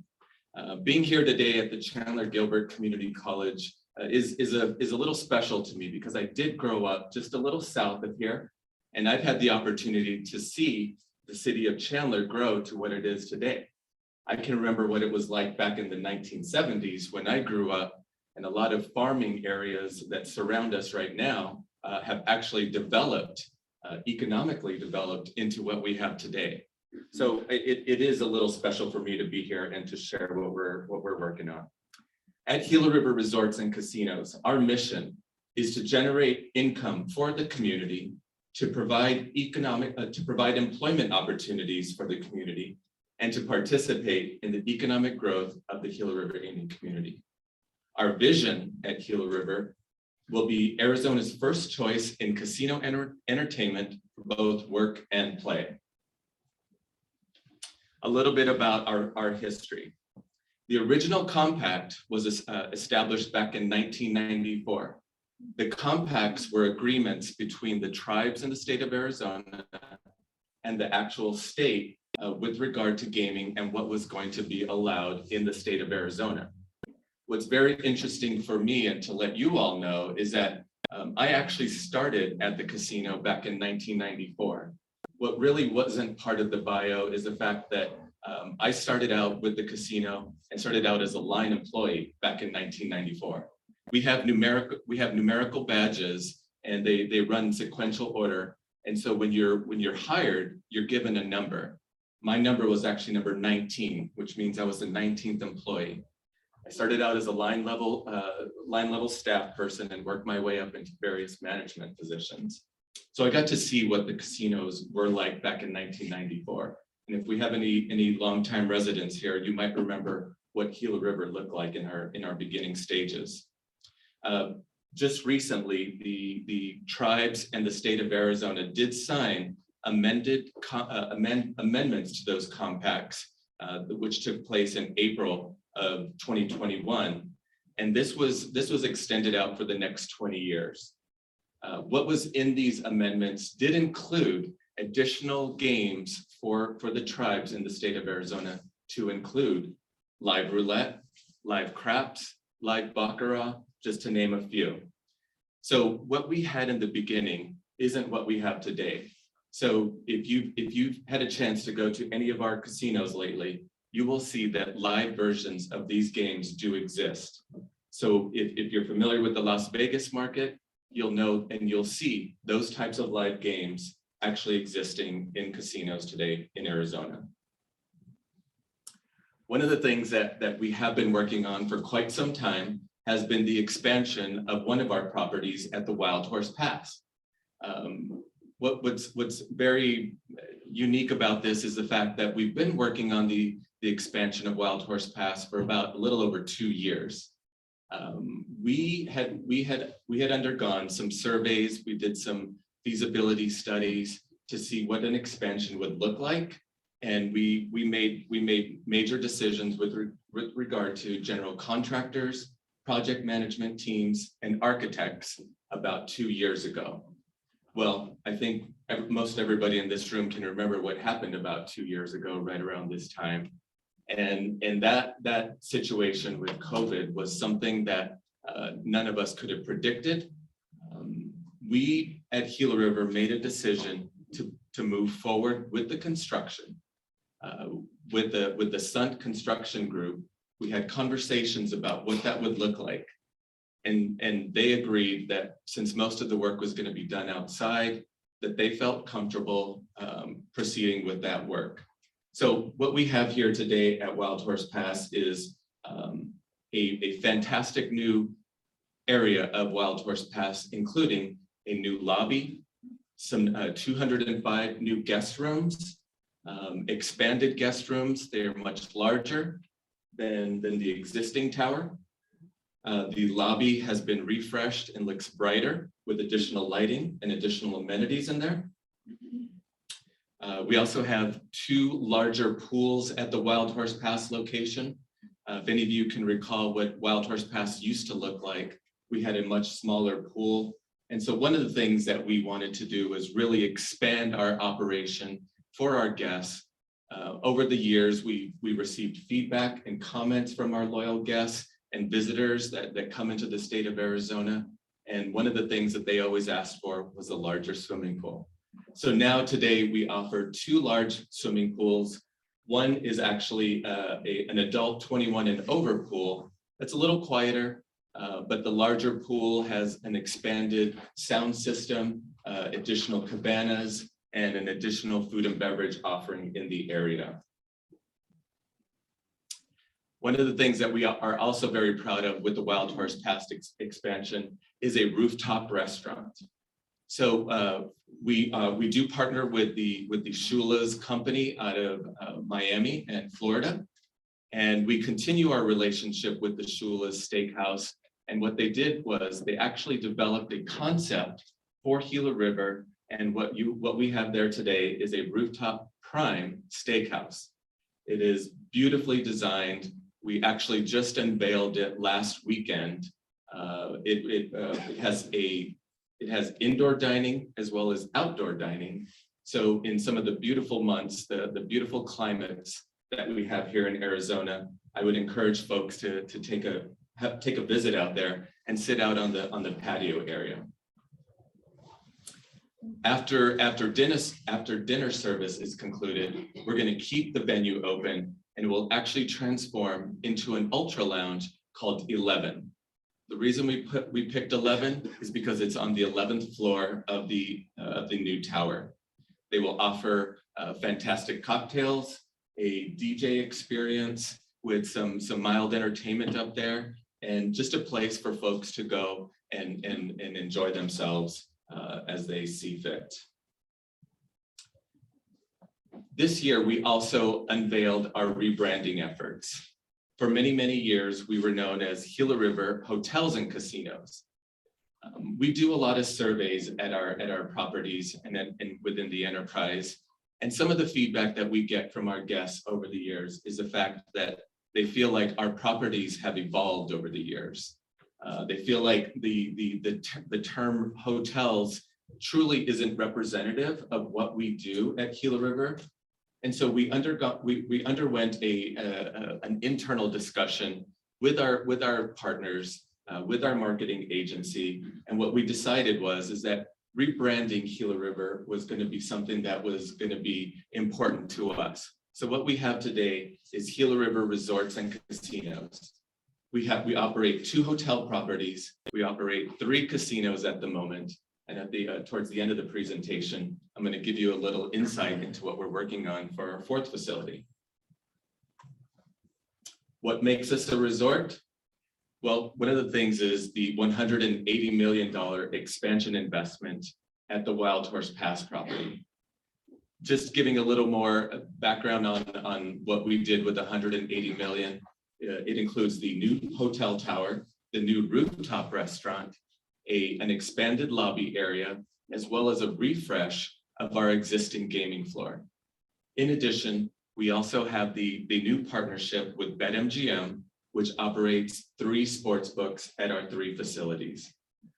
Being here today at the Chandler Gilbert Community College is a little special to me because I did grow up just a little south of here, and I've had the opportunity to see the city of Chandler grow to what it is today. I can remember what it was like back in the 1970s when I grew up, and a lot of farming areas that surround us right now have actually developed, economically developed into what we have today. So it is a little special for me to be here and to share what we're working on. At Gila River Resorts and Casinos, our mission is to generate income for the community, to provide employment opportunities for the community, and to participate in the economic growth of the Gila River Indian community. Our vision at Gila River will be Arizona's first choice in casino entertainment for both work and play. A little bit about our history. The original compact was established back in 1994. The compacts were agreements between the tribes in the state of Arizona and the actual state with regard to gaming and what was going to be allowed in the state of Arizona. What's very interesting for me and to let you all know is that I actually started at the casino back in 1994. What really wasn't part of the bio is the fact that I started out with the casino and started out as a line employee back in 1994. We have numerical badges and they run sequential order. And so when you're hired, you're given a number. My number was actually number 19, which means I was the 19th employee. I started out as a line level staff person and worked my way up into various management positions. So I got to see what the casinos were like back in 1994. And if we have any longtime residents here, you might remember what Gila River looked like in our beginning stages. Just recently, the tribes and the state of Arizona did sign amendments to those compacts, which took place in April of 2021. And this was extended out for the next 20 years. What was in these amendments did include additional games for the tribes in the state of Arizona to include live roulette, live craps, live baccarat, just to name a few. So what we had in the beginning isn't what we have today. So if you've had a chance to go to any of our casinos lately, you will see that live versions of these games do exist. So if you're familiar with the Las Vegas market, you'll know and you'll see those types of live games actually existing in casinos today in Arizona. One of the things that we have been working on for quite some time has been the expansion of one of our properties at the Wild Horse Pass. What's very unique about this is the fact that we've been working on the expansion of Wild Horse Pass for about a little over 2 years. We had undergone some surveys. We did some feasibility studies to see what an expansion would look like, and we made major decisions with regard to general contractors, project management teams, and architects about 2 years ago. Well, I think most everybody in this room can remember what happened about 2 years ago, right around this time. And that situation with COVID was something that none of us could have predicted. We at Gila River made a decision to move forward with the construction. With the Sunt construction group, we had conversations about what that would look like. And they agreed that since most of the work was going to be done outside, that they felt comfortable proceeding with that work. So what we have here today at Wild Horse Pass is a fantastic new area of Wild Horse Pass, including a new lobby, some 205 new guest rooms, expanded guest rooms. They are much larger than the existing tower. The lobby has been refreshed and looks brighter with additional lighting and additional amenities in there. We also have 2 larger pools at the Wild Horse Pass location. If any of you can recall what Wild Horse Pass used to look like, we had a much smaller pool. And so one of the things that we wanted to do was really expand our operation for our guests. Over the years, we received feedback and comments from our loyal guests and visitors that come into the state of Arizona. And one of the things that they always asked for was a larger swimming pool. So now today we offer 2 large swimming pools. One is actually an adult 21 and over pool. That's a little quieter, but the larger pool has an expanded sound system, additional cabanas, and an additional food and beverage offering in the area. One of the things that we are also very proud of with the Wild Horse Pass expansion is a rooftop restaurant. So we do partner with the Shula's company out of Miami and Florida, and we continue our relationship with the Shula's Steakhouse. And what they did was they actually developed a concept for Gila River, and what we have there today is a rooftop prime steakhouse. It is beautifully designed. We actually just unveiled it last weekend. It has indoor dining as well as outdoor dining. So in some of the beautiful months, the beautiful climates that we have here in Arizona, I would encourage folks to take a visit out there and sit out on the patio area. After dinner service is concluded, we're going to keep the venue open and we'll actually transform into an ultra lounge called 11. The reason we picked 11 is because it's on the 11th floor of the new tower. They will offer fantastic cocktails, a DJ experience with some mild entertainment up there, and just a place for folks to go and enjoy themselves as they see fit. This year, we also unveiled our rebranding efforts. For many, many years, we were known as Gila River Hotels and Casinos. We do a lot of surveys at our properties and within the enterprise. And some of the feedback that we get from our guests over the years is the fact that they feel like our properties have evolved over the years. They feel like the term hotels truly isn't representative of what we do at Gila River. And so we underwent an internal discussion with our partners, with our marketing agency. And what we decided is that rebranding Gila River was going to be something that was going to be important to us. So what we have today is Gila River Resorts and Casinos. We operate 2 hotel properties. We operate 3 casinos at the moment. And towards the end of the presentation, I'm going to give you a little insight into what we're working on for our 4th facility. What makes us a resort? Well, one of the things is the $180 million expansion investment at the Wild Horse Pass property. Just giving a little more background on what we did with $180 million. It includes the new hotel tower, the new rooftop restaurant, an expanded lobby area, as well as a refresh of our existing gaming floor. In addition, we also have the new partnership with BetMGM, which operates 3 sports books at our 3 facilities.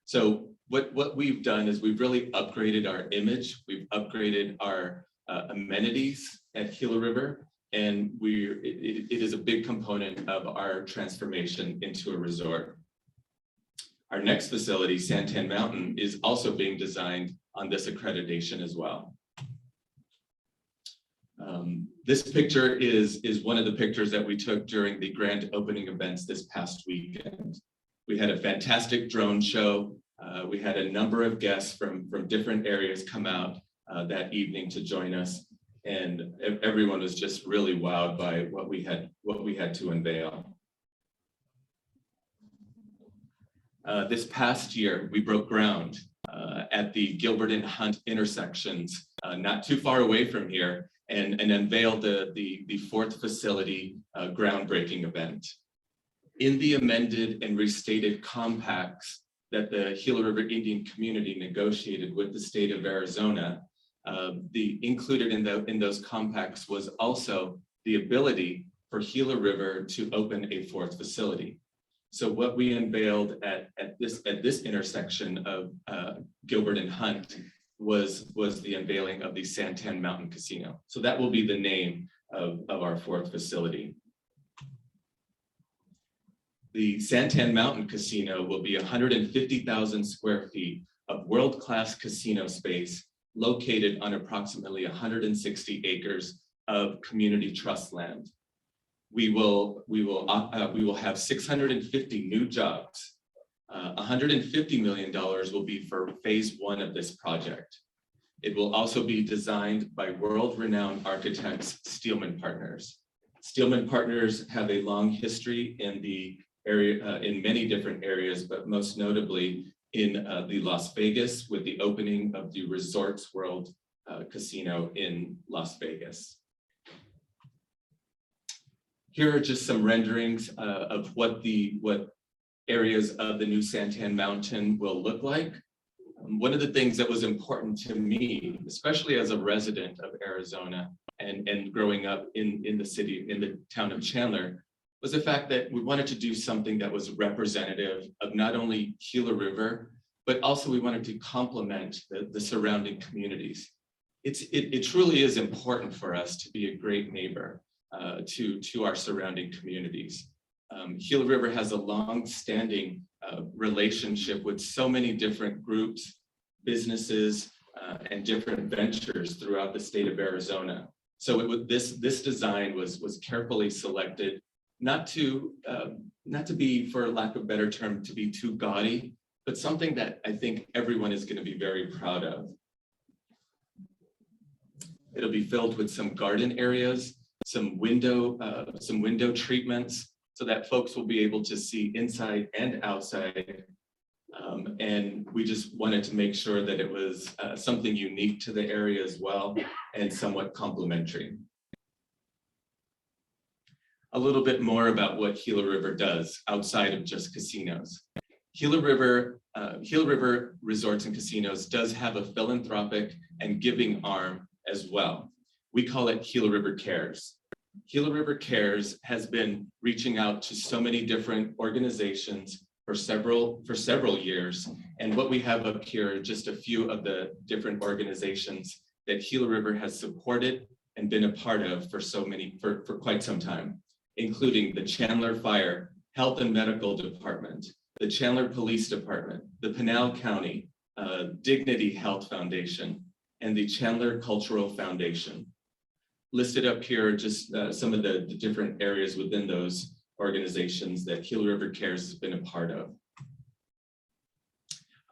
So what we've done is we've really upgraded our image. We've upgraded our amenities at Gila River, and it is a big component of our transformation into a resort. Our next facility, Santan Mountain, is also being designed on this accreditation as well. This picture is one of the pictures that we took during the grand opening events this past weekend. We had a fantastic drone show. We had a number of guests from different areas come out that evening to join us, and everyone was just really wowed by what we had to unveil. This past year, we broke ground at the Gilbert and Hunt intersections, not too far away from here, and unveiled the 4th facility groundbreaking event. In the amended and restated compacts that the Gila River Indian community negotiated with the state of Arizona, included in those compacts was also the ability for Gila River to open a 4th facility. So what we unveiled at this intersection of Gilbert and Hunt was the unveiling of the Santan Mountain Casino. So that will be the name of our 4th facility. The Santan Mountain Casino will be 150,000 square feet of world-class casino space located on approximately 160 acres of community trust land. We will have 650 new jobs. $150 million will be for phase 1 of this project. It will also be designed by world-renowned architects, Steelman Partners. Steelman Partners have a long history in the area, in many different areas, but most notably in the Las Vegas with the opening of the Resorts World Casino in Las Vegas. Here are just some renderings of what areas of the new Santan Mountain will look like. One of the things that was important to me, especially as a resident of Arizona and growing up in the town of Chandler, was the fact that we wanted to do something that was representative of not only Gila River, but also we wanted to complement the surrounding communities. It truly is important for us to be a great neighbor to our surrounding communities. Gila River has a long-standing relationship with so many different groups, businesses, and different ventures throughout the state of Arizona. So this design was carefully selected, not to be, for lack of a better term, to be too gaudy, but something that I think everyone is going to be very proud of. It'll be filled with some garden areas, some window treatments, so that folks will be able to see inside and outside. And we just wanted to make sure that it was something unique to the area as well and somewhat complementary. A little bit more about what Gila River does outside of just casinos. Gila River Resorts and Casinos does have a philanthropic and giving arm as well. We call it Gila River Cares. Gila River Cares has been reaching out to so many different organizations for several years. And what we have up here are just a few of the different organizations that Gila River has supported and been a part of for quite some time, including the Chandler Fire Health and Medical Department, the Chandler Police Department, the Pinal County Dignity Health Foundation, and the Chandler Cultural Foundation. Listed up here are just some of the different areas within those organizations that Gila River Cares has been a part of.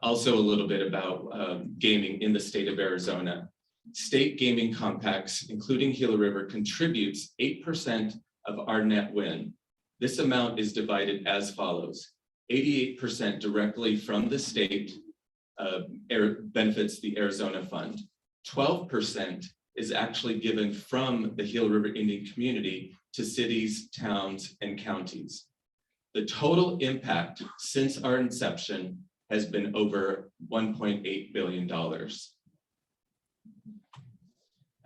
Also a little bit about gaming in the state of Arizona. State gaming compacts, including Gila River, contributes 8% of our net win. This amount is divided as follows: 88% directly from the state benefits the Arizona Fund. 12% is actually given from the Gila River Indian community to cities, towns, and counties. The total impact since our inception has been over $1.8 billion.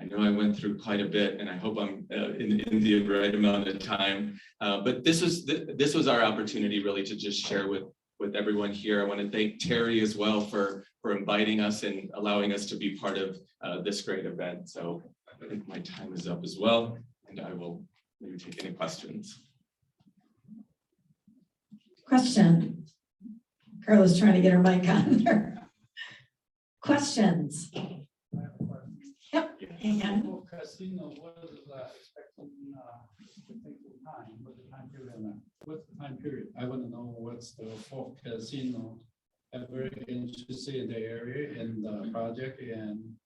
I know I went through quite a bit, and I hope I'm in the right amount of time, but this was our opportunity really to just share with everyone here. I want to thank Terry as well for inviting us and allowing us to be part of this great event. So I think my time is up as well, and I will maybe take any questions. Question. Karla's trying to get her mic on there. Questions? Yep. And Casino, what is expecting time? What's the time period on that? What's the time period? I want to know what's the fourth casino. I'm very interested in the area and the project, and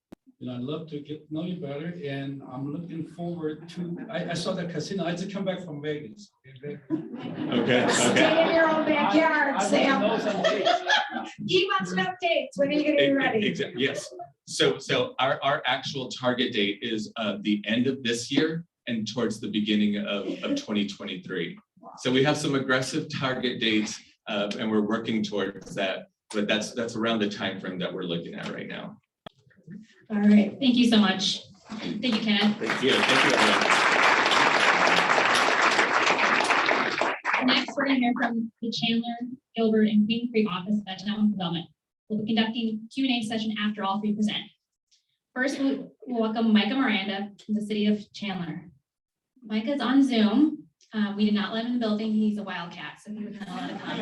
I'd love to get to know you better. And I'm looking forward to. I saw the casino. I just come back from Vegas. Okay. Stay in your own backyard, Sam. I want to know some dates. He wants no dates. When are you going to be ready? Exactly. Yes. So our actual target date is the end of this year and towards the beginning of 2023. So we have some aggressive target dates, and we're working towards that. But that's around the time frame that we're looking at right now. all right. Thank you so much. Thank you, Kenneth. Thank you. Thank you, everyone. Next, we're going to hear from the Chandler, Gilbert, and Queen Creek Office of Economic Development. We'll be conducting a Q&A session after all three present. First, we'll welcome Micah Miranda from the city of Chandler. Micah's on Zoom. We did not let him in the building. He's a wildcat, so he was not allowed to come.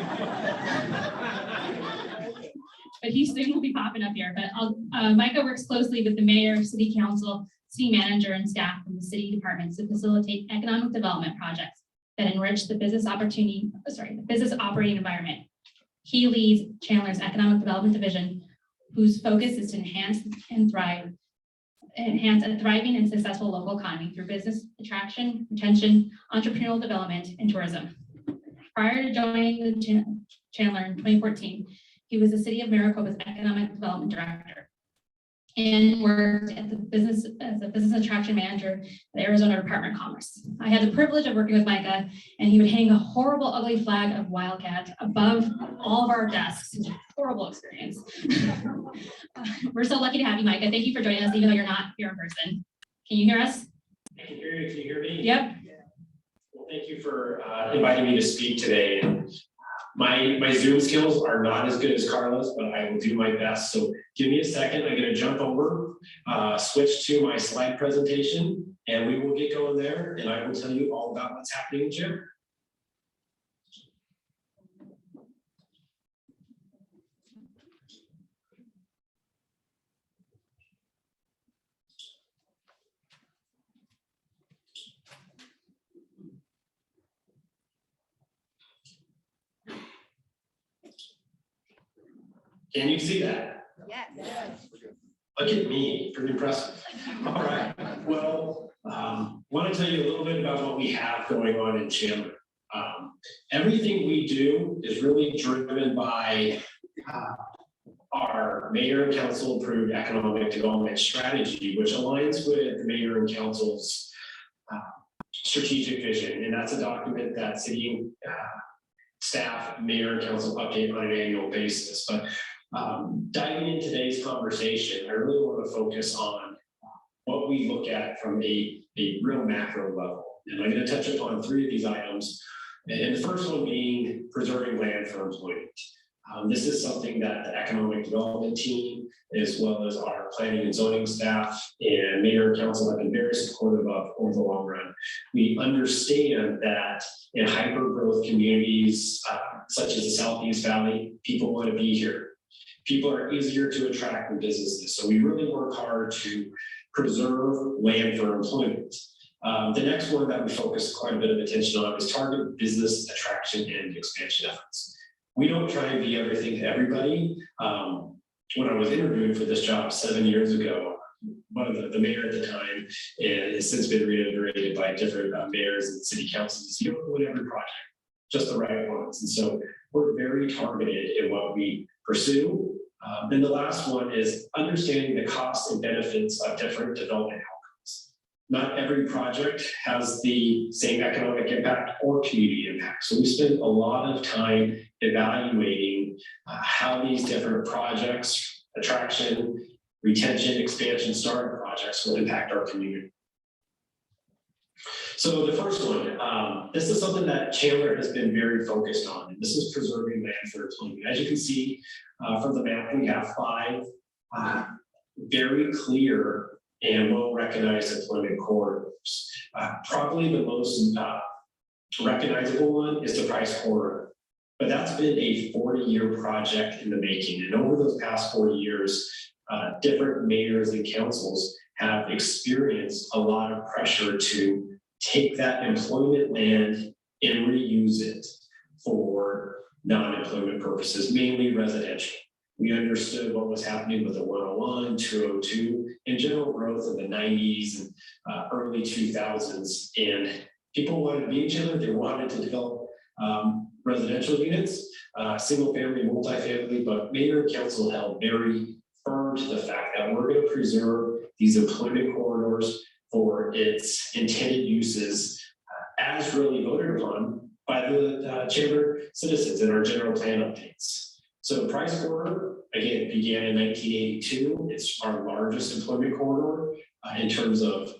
But he soon will be popping up here. But Micah works closely with the mayor, city council, city manager, and staff from the city departments to facilitate economic development projects that enrich the business operating environment. He leads Chandler's Economic Development Division, whose focus is to enhance a thriving and successful local economy through business attraction, retention, entrepreneurial development, and tourism. Prior to joining the Chandler in 2014, he was the City of Maricopa's Economic Development Director and worked as a business attraction manager at the Arizona Department of Commerce. I had the privilege of working with Micah, and he would hang a horrible, ugly flag of wildcat above all of our desks. It was a horrible experience. We're so lucky to have you, Micah. Thank you for joining us, even though you're not here in person. Can you hear us? Can you hear me? Yep. Well, Thank you for inviting me to speak today. My Zoom skills are not as good as Karla's, but I will do my best. So give me a second. I'm going to jump over, switch to my slide presentation, and we will get going there. And I will tell you all about what's happening in Chandler. Can you see that? Yes. Look at me, pretty impressive. All right, well, want to tell you a little bit about what we have going on in Chandler. Everything we do is really driven by our mayor and council approved economic development strategy, which aligns with the mayor and council's strategic vision. And that's a document that city staff, mayor and council update on an annual basis. But diving into today's conversation, I really want to focus on what we look at from a real macro level. And I'm going to touch upon three of these items. And the first one being preserving land for employment. This is something that the economic development team, as well as our planning and zoning staff and mayor and council have been very supportive of over the long run. We understand that in hyper-growth communities, such as the Southeast Valley, people want to be here. People are easier to attract in businesses. So we really work hard to preserve land for employment. The next one that we focus quite a bit of attention on is target business attraction and expansion efforts. We don't try and be everything to everybody. When I was interviewing for this job 7 years ago, one of the mayor at the time, and has since been reiterated by different mayors and city councils, you don't win every project, just the right ones. And so we're very targeted in what we pursue. Then the last one is understanding the costs and benefits of different development outcomes. Not every project has the same economic impact or community impact. So we spend a lot of time evaluating how these different projects, attraction, retention, expansion, startup projects will impact our community. So the first one, this is something that Chandler has been very focused on, and this is preserving land for employment. As you can see from the map, we have 5 very clear and well-recognized employment corridors. Probably the most recognizable one is the Price Corridor, but that's been a 40-year project in the making. And over those past 40 years, different mayors and councils have experienced a lot of pressure to take that employment land and reuse it for non-employment purposes, mainly residential. We understood what was happening with the 101, 202, and general growth in the 90s and early 2000s. And people wanted to be in Chandler. They wanted to develop residential units, single family, multifamily, but mayor and council held very firm to the fact that we're going to preserve these employment corridors for its intended uses as really voted upon by the Chandler citizens in our general plan updates. So Price Corridor, again, began in 1982. It's our largest employment corridor in terms of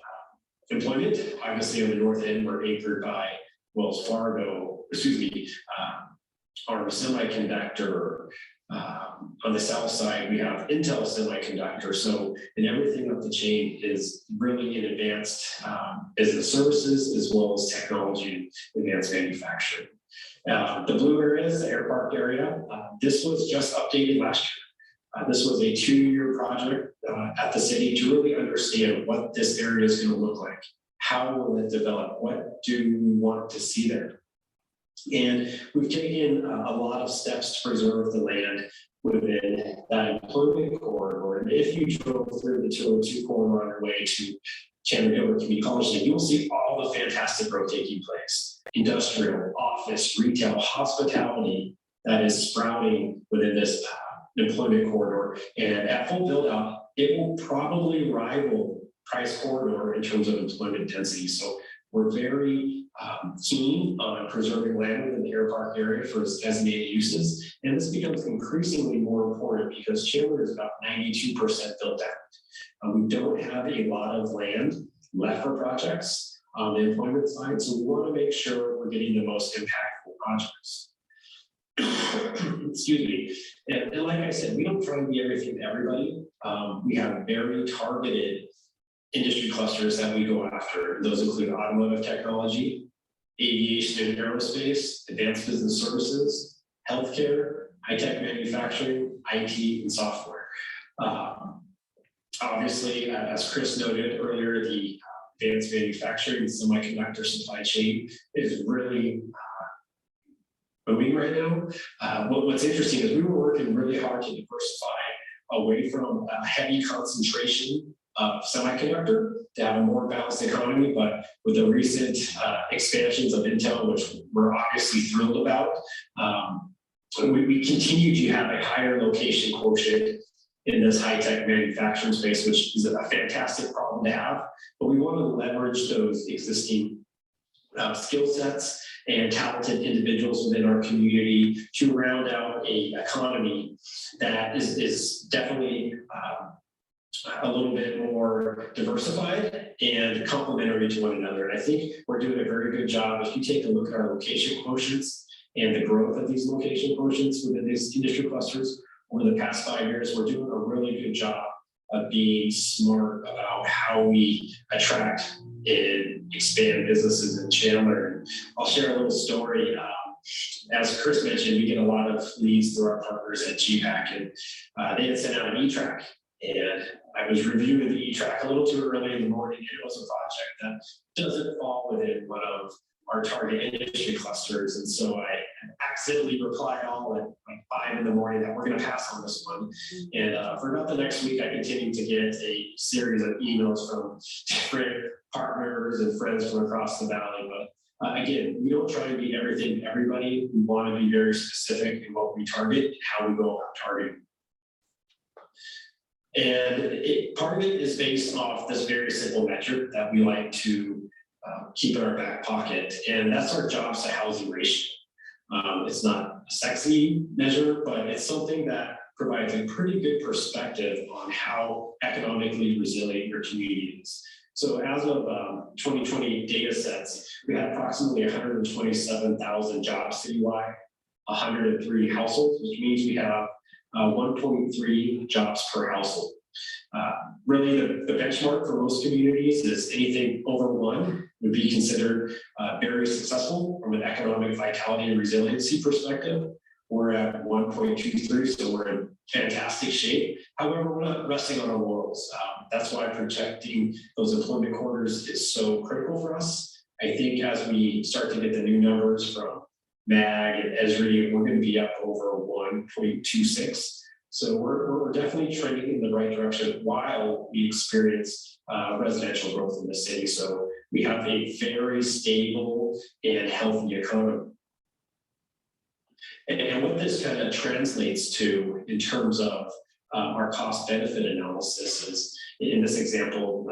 employment. Obviously on the north end, we're anchored by Wells Fargo, our semiconductor. On the south side, we have Intel Semiconductor. So, and everything up the chain is really in advanced business services as well as technology and advanced manufacturing. The blue area is the Air Park area. This was just updated last year. This was a 2-year project at the city to really understand what this area is going to look like. How will it develop? What do we want to see there? And we've taken a lot of steps to preserve the land within that employment corridor. And if you drove through the 202 corridor on your way to Chandler Gilbert Community College, you will see all the fantastic growth taking place. Industrial, office, retail, hospitality that is sprouting within this employment corridor. And at full build out, it will probably rival Price Corridor in terms of employment density. So we're very keen on preserving land within the Air Park area for its designated uses. And this becomes increasingly more important because Chandler is about 92% built out. We don't have a lot of land left for projects. on the employment side. So we want to make sure we're getting the most impactful projects. Excuse me. And like I said, we don't try to be everything to everybody. We have very targeted industry clusters that we go after. Those include automotive technology, aviation and aerospace, advanced business services, healthcare, high-tech manufacturing, IT, and software. Obviously, as Chris noted earlier, the advanced manufacturing and semiconductor supply chain is really booming right now. What's interesting is we were working really hard to diversify away from a heavy concentration of semiconductor to have a more balanced economy, but with the recent expansions of Intel, which we're obviously thrilled about, we continue to have a higher location quotient in this high-tech manufacturing space, which is a fantastic problem to have, but we want to leverage those existing skill sets and talented individuals within our community to round out a economy that is definitely a little bit more diversified and complementary to one another. And I think we're doing a very good job. If you take a look at our location quotients and the growth of these location quotients within these industry clusters over the past 5 years, we're doing a really good job of being smart about how we attract and expand businesses in Chandler. And I'll share a little story. As Chris mentioned, we get a lot of leads through our partners at GPAC, and they had sent out an e-track. And I was reviewing the e-track a little too early in the morning. It was a project that doesn't fall within one of our target industry clusters. And so I accidentally replied all at like 5 in the morning that we're going to pass on this one. And for about the next week, I continued to get a series of emails from different partners and friends from across the valley. But again, we don't try to be everything to everybody. We want to be very specific in what we target and how we go about targeting. And part of it is based off this very simple metric that we like to keep in our back pocket, and that's our jobs to housing ratio. It's not a sexy measure, but it's something that provides a pretty good perspective on how economically resilient your community is. So as of 2020 data sets, we had approximately 127,000 jobs citywide, 103 households, which means we have 1.3 jobs per household. Really, the benchmark for most communities is anything over 1 would be considered very successful from an economic vitality and resiliency perspective. We're at 1.23, so we're in fantastic shape. However, we're not resting on our laurels. That's why protecting those employment corridors is so critical for us. I think as we start to get the new numbers from MAG and Esri, we're going to be up over 1.26. So we're definitely trending in the right direction while we experience residential growth in the city. So we have a very stable and healthy economy. And what this kind of translates to in terms of our cost benefit analysis is, in this example,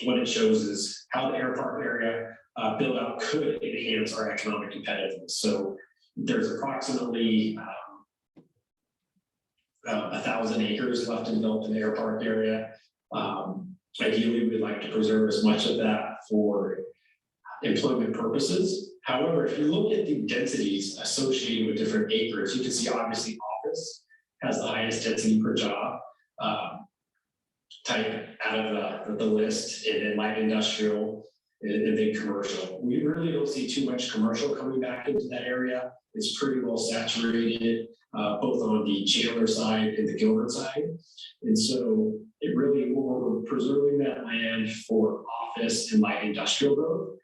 what it shows is how the airport area build out could enhance our economic competitiveness. So there's approximately 1,000 acres left to develop in the airport area. Ideally, we'd like to preserve as much of that for employment purposes. However, if you look at the densities associated with different acres, you can see obviously office has the highest density per job type out of the list, and then light industrial and then commercial. We really don't see too much commercial coming back into that area. It's pretty well saturated, both on the Chandler side and the Gilbert side. And so it really, we're preserving that land for office and light industrial growth.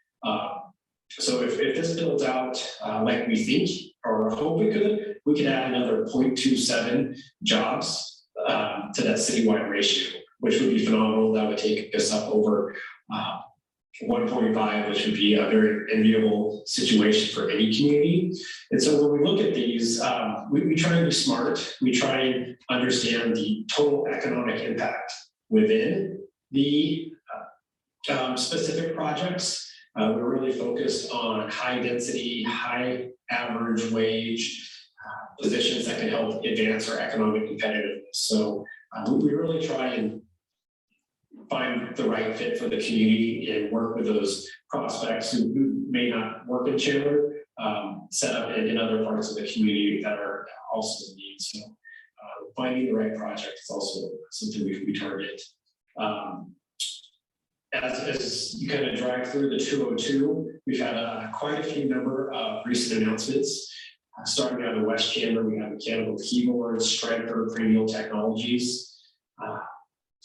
So if this builds out like we think or hope it could, we could add another 0.27 jobs to that citywide ratio, which would be phenomenal. That would take us up over 1.5, which would be a very enviable situation for any community. And so when we look at these, we try and be smart. We try and understand the total economic impact within the specific projects. We're really focused on high density, high average wage positions that can help advance our economic competitiveness. So we really try and find the right fit for the community and work with those prospects who may not work in Chandler, set up in other parts of the community that are also in need. So finding the right project is also something we target. As you kind of drive through the 202, we've had quite a few number of recent announcements. Starting out of West Chandler, we have mechanical keyboards, Striker, Premium Technologies,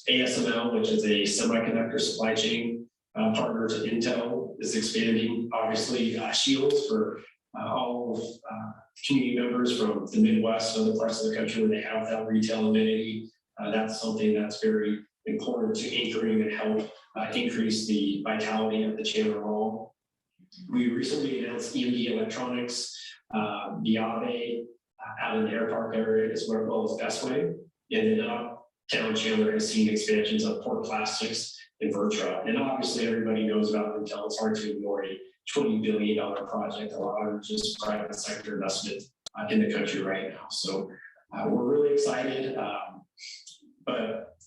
ASML, which is a semiconductor supply chain partner to Intel, is expanding. Obviously, Shields for all of community members from the Midwest and other parts of the country where they have that retail amenity. That's something that's very important to anchoring and help increase the vitality of the Chandler Mall. We recently announced EMD Electronics, Biave out in the Air Park area, as well as Bestway. And then Uptown Chandler has seen expansions of Port Plastics and Vertra. And obviously everybody knows about Intel. It's hard to ignore a $20 billion project, a lot of just private sector investment in the country right now. So we're really excited. But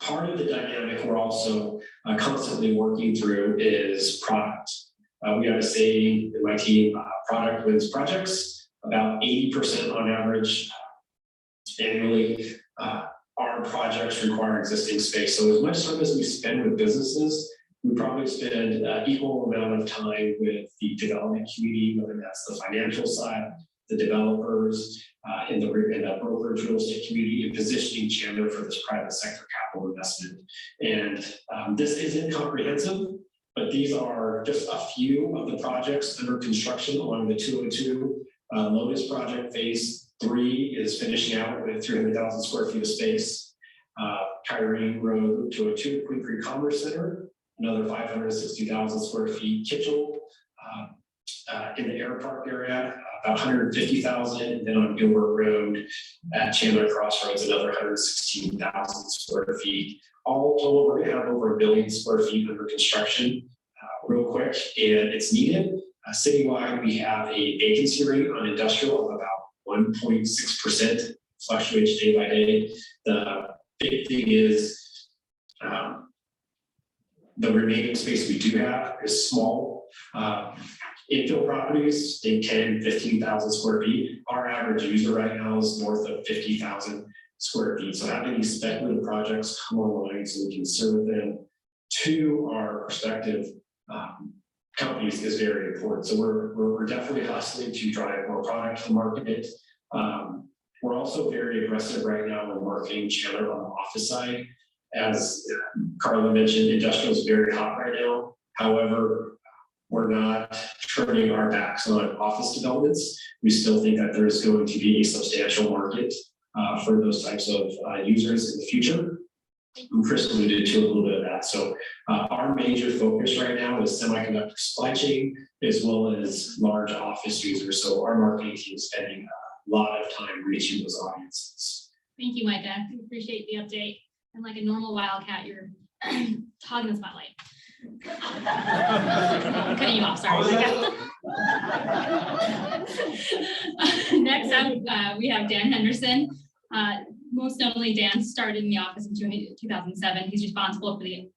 part of the dynamic we're also constantly working through is product. We have a saying in my team, product wins projects. About 80% on average annually, our projects require existing space. So as much time as we spend with businesses, we probably spend equal amount of time with the development community, whether that's the financial side, the developers, in the brokerage real estate community, and positioning Chandler for this private sector capital investment. And this isn't comprehensive, but these are just a few of the projects under construction along the 202. Lotus project phase 3 is finishing out with 300,000 square feet of space. Kyrene Road 202, Queen Creek Commerce Center, another 560,000 square feet. Kitchell in the Air Park area, about 150,000, and then on Gilbert Road at Chandler Crossroads, another 116,000 square feet. All total, we're gonna have over 1 billion square feet under construction real quick, and it's needed. Citywide, we have a vacancy rate on industrial of about 1.6%, fluctuates day by day. The big thing is the remaining space we do have is small. Infill properties, they 10, 15,000 square feet. Our average user right now is north of 50,000 square feet. So having these speculative projects come online so we can serve them to our prospective companies is very important. So we're definitely hustling to drive more product to the market. We're also very aggressive right now in marketing Chandler on the office side. As Karla mentioned, industrial is very hot right now. However, we're not turning our backs on office developments. We still think that there's going to be a substantial market for those types of users in the future. And Chris alluded to a little bit of that. So our major focus right now is semiconductor supply chain, as well as large office users. So our marketing team is spending a lot of time reaching those audiences. Thank you, Micah. We appreciate the update. And like a normal wildcat, you're hogging the spotlight. I'm cutting you off, sorry. Next up, we have Dan Henderson. Most notably, Dan started in the office in 2007. He's responsible for the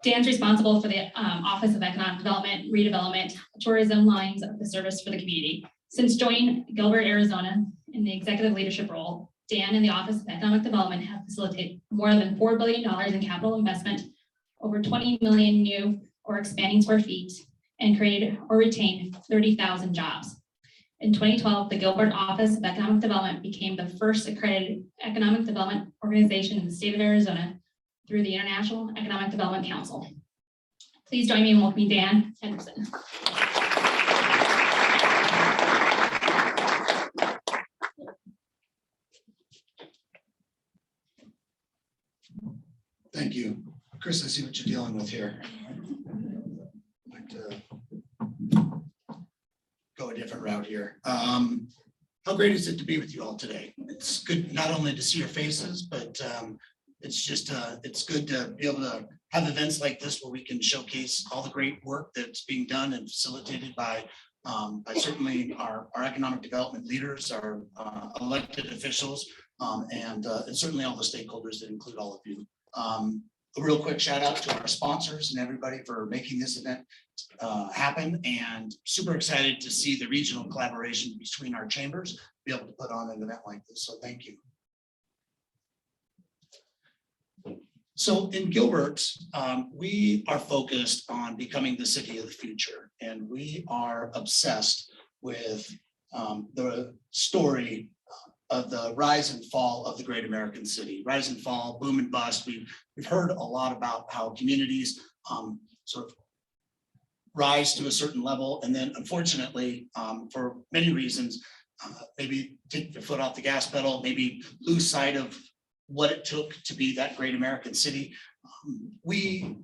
Dan's responsible for the Office of Economic Development, Redevelopment, Tourism lines of the service for the community. Since joining Gilbert, Arizona in the executive leadership role, Dan and the Office of Economic Development have facilitated more than $4 billion in capital investment, over 20 million new or expanding square feet, and created or retained 30,000 jobs. In 2012, the Gilbert Office of Economic Development became the first accredited economic development organization in the state of Arizona through the International Economic Development Council. Please join me in welcoming Dan Henderson. Thank you. Chris, I see what you're dealing with here. I'd like to go a different route here. How great is it to be with you all today? It's good not only to see your faces, but it's good to be able to have events like this where we can showcase all the great work that's being done and facilitated by by certainly our economic development leaders, our elected officials, and certainly all the stakeholders that include all of you. A real quick shout out to our sponsors and everybody for making this event happen, and super excited to see the regional collaboration between our chambers be able to put on an event like this. So thank you. So in Gilbert, we are focused on becoming the city of the future, and we are obsessed with the story of the rise and fall of the great American city. Rise and fall, boom and bust. We've heard a lot about how communities sort of rise to a certain level, and then unfortunately, for many reasons, maybe take your foot off the gas pedal, maybe lose sight of what it took to be that great American city. We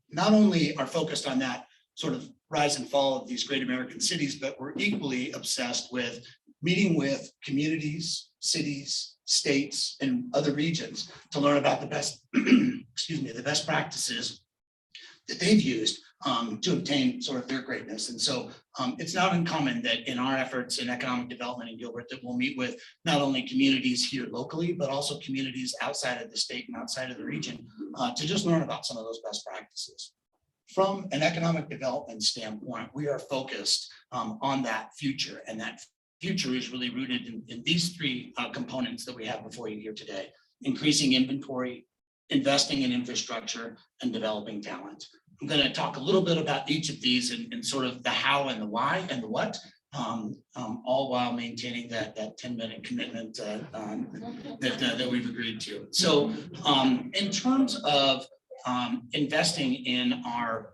not only are focused on that sort of rise and fall of these great American cities, but we're equally obsessed with meeting with communities, cities, states, and other regions to learn about the best, excuse me, the best practices that they've used to obtain sort of their greatness. And so it's not uncommon that in our efforts in economic development in Gilbert that we'll meet with not only communities here locally, but also communities outside of the state and outside of the region to just learn about some of those best practices. From an economic development standpoint, we are focused on that future, and that future is really rooted in these three components that we have before you here today: increasing inventory, investing in infrastructure, and developing talent. I'm going to talk a little bit about each of these and sort of the how and the why and the what, all while maintaining that 10-minute commitment that we've agreed to. So in terms of investing in our,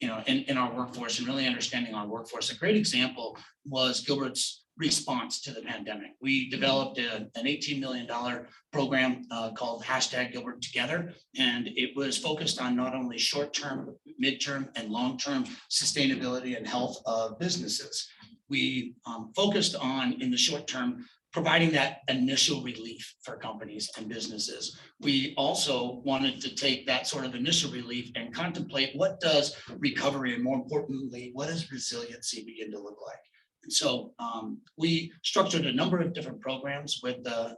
in our workforce and really understanding our workforce, a great example was Gilbert's response to the pandemic. We developed an $18 million program called #Gilbert Together, and it was focused on not only short-term, mid-term, and long-term sustainability and health of businesses. We focused on, in the short term, providing that initial relief for companies and businesses. We also wanted to take that sort of initial relief and contemplate what does recovery, and more importantly, what does resiliency begin to look like. And so we structured a number of different programs with the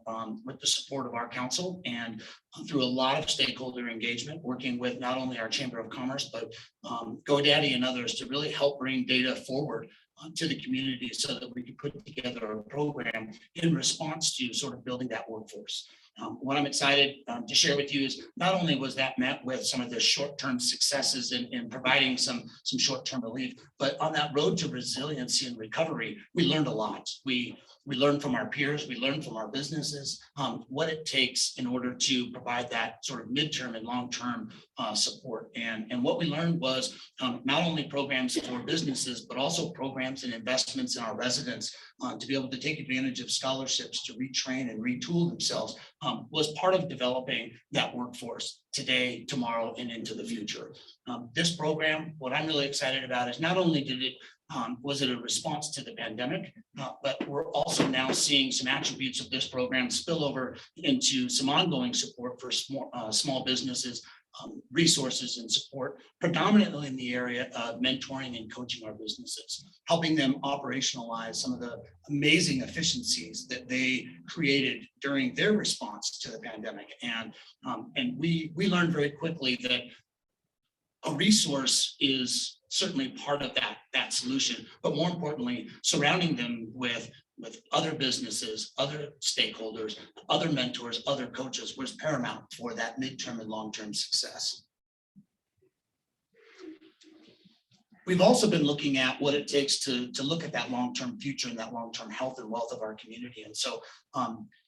support of our council and through a lot of stakeholder engagement, working with not only our Chamber of Commerce, but GoDaddy and others to really help bring data forward to the community so that we could put together a program in response to sort of building that workforce. What I'm excited to share with you is not only was that met with some of the short-term successes in providing some short-term relief, but on that road to resiliency and recovery, we learned a lot. We learned from our peers, we learned from our businesses, what it takes in order to provide that sort of midterm and long-term support. And what we learned was not only programs for businesses, but also programs and investments in our residents to be able to take advantage of scholarships to retrain and retool themselves was part of developing that workforce today, tomorrow, and into the future. This program, what I'm really excited about is not only did it was it a response to the pandemic, but we're also now seeing some attributes of this program spill over into some ongoing support for small businesses, resources and support, predominantly in the area of mentoring and coaching our businesses, helping them operationalize some of the amazing efficiencies that they created during their response to the pandemic. And we learned very quickly that a resource is certainly part of that solution, but more importantly, surrounding them with other businesses, other stakeholders, other mentors, other coaches was paramount for that midterm and long-term success. We've also been looking at what it takes to look at that long-term future and that long-term health and wealth of our community. And so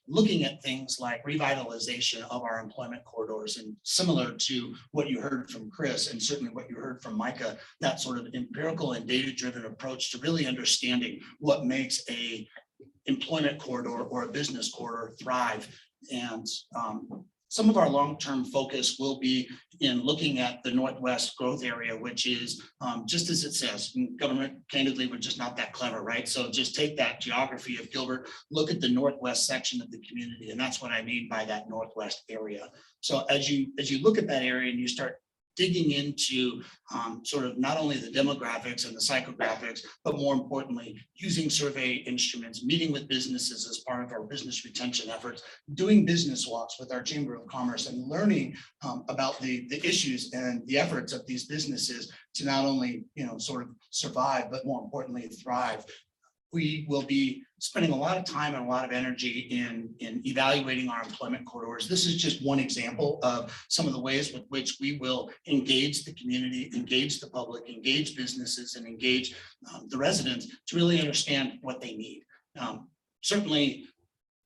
looking at things like revitalization of our employment corridors, and similar to what you heard from Chris and certainly what you heard from Micah, that sort of empirical and data-driven approach to really understanding what makes a employment corridor or a business corridor thrive. And some of our long-term focus will be in looking at the Northwest growth area, which is just as it says, government, candidly, we're just not that clever, right? So just take that geography of Gilbert, look at the Northwest section of the community, and that's what I mean by that Northwest area. So as you look at that area and you start digging into sort of not only the demographics and the psychographics, but more importantly, using survey instruments, meeting with businesses as part of our business retention efforts, doing business walks with our Chamber of Commerce, and learning about the issues and the efforts of these businesses to not only, sort of survive, but more importantly, thrive. We will be spending a lot of time and a lot of energy in evaluating our employment corridors. This is just one example of some of the ways with which we will engage the community, engage the public, engage businesses, and engage the residents to really understand what they need. Certainly,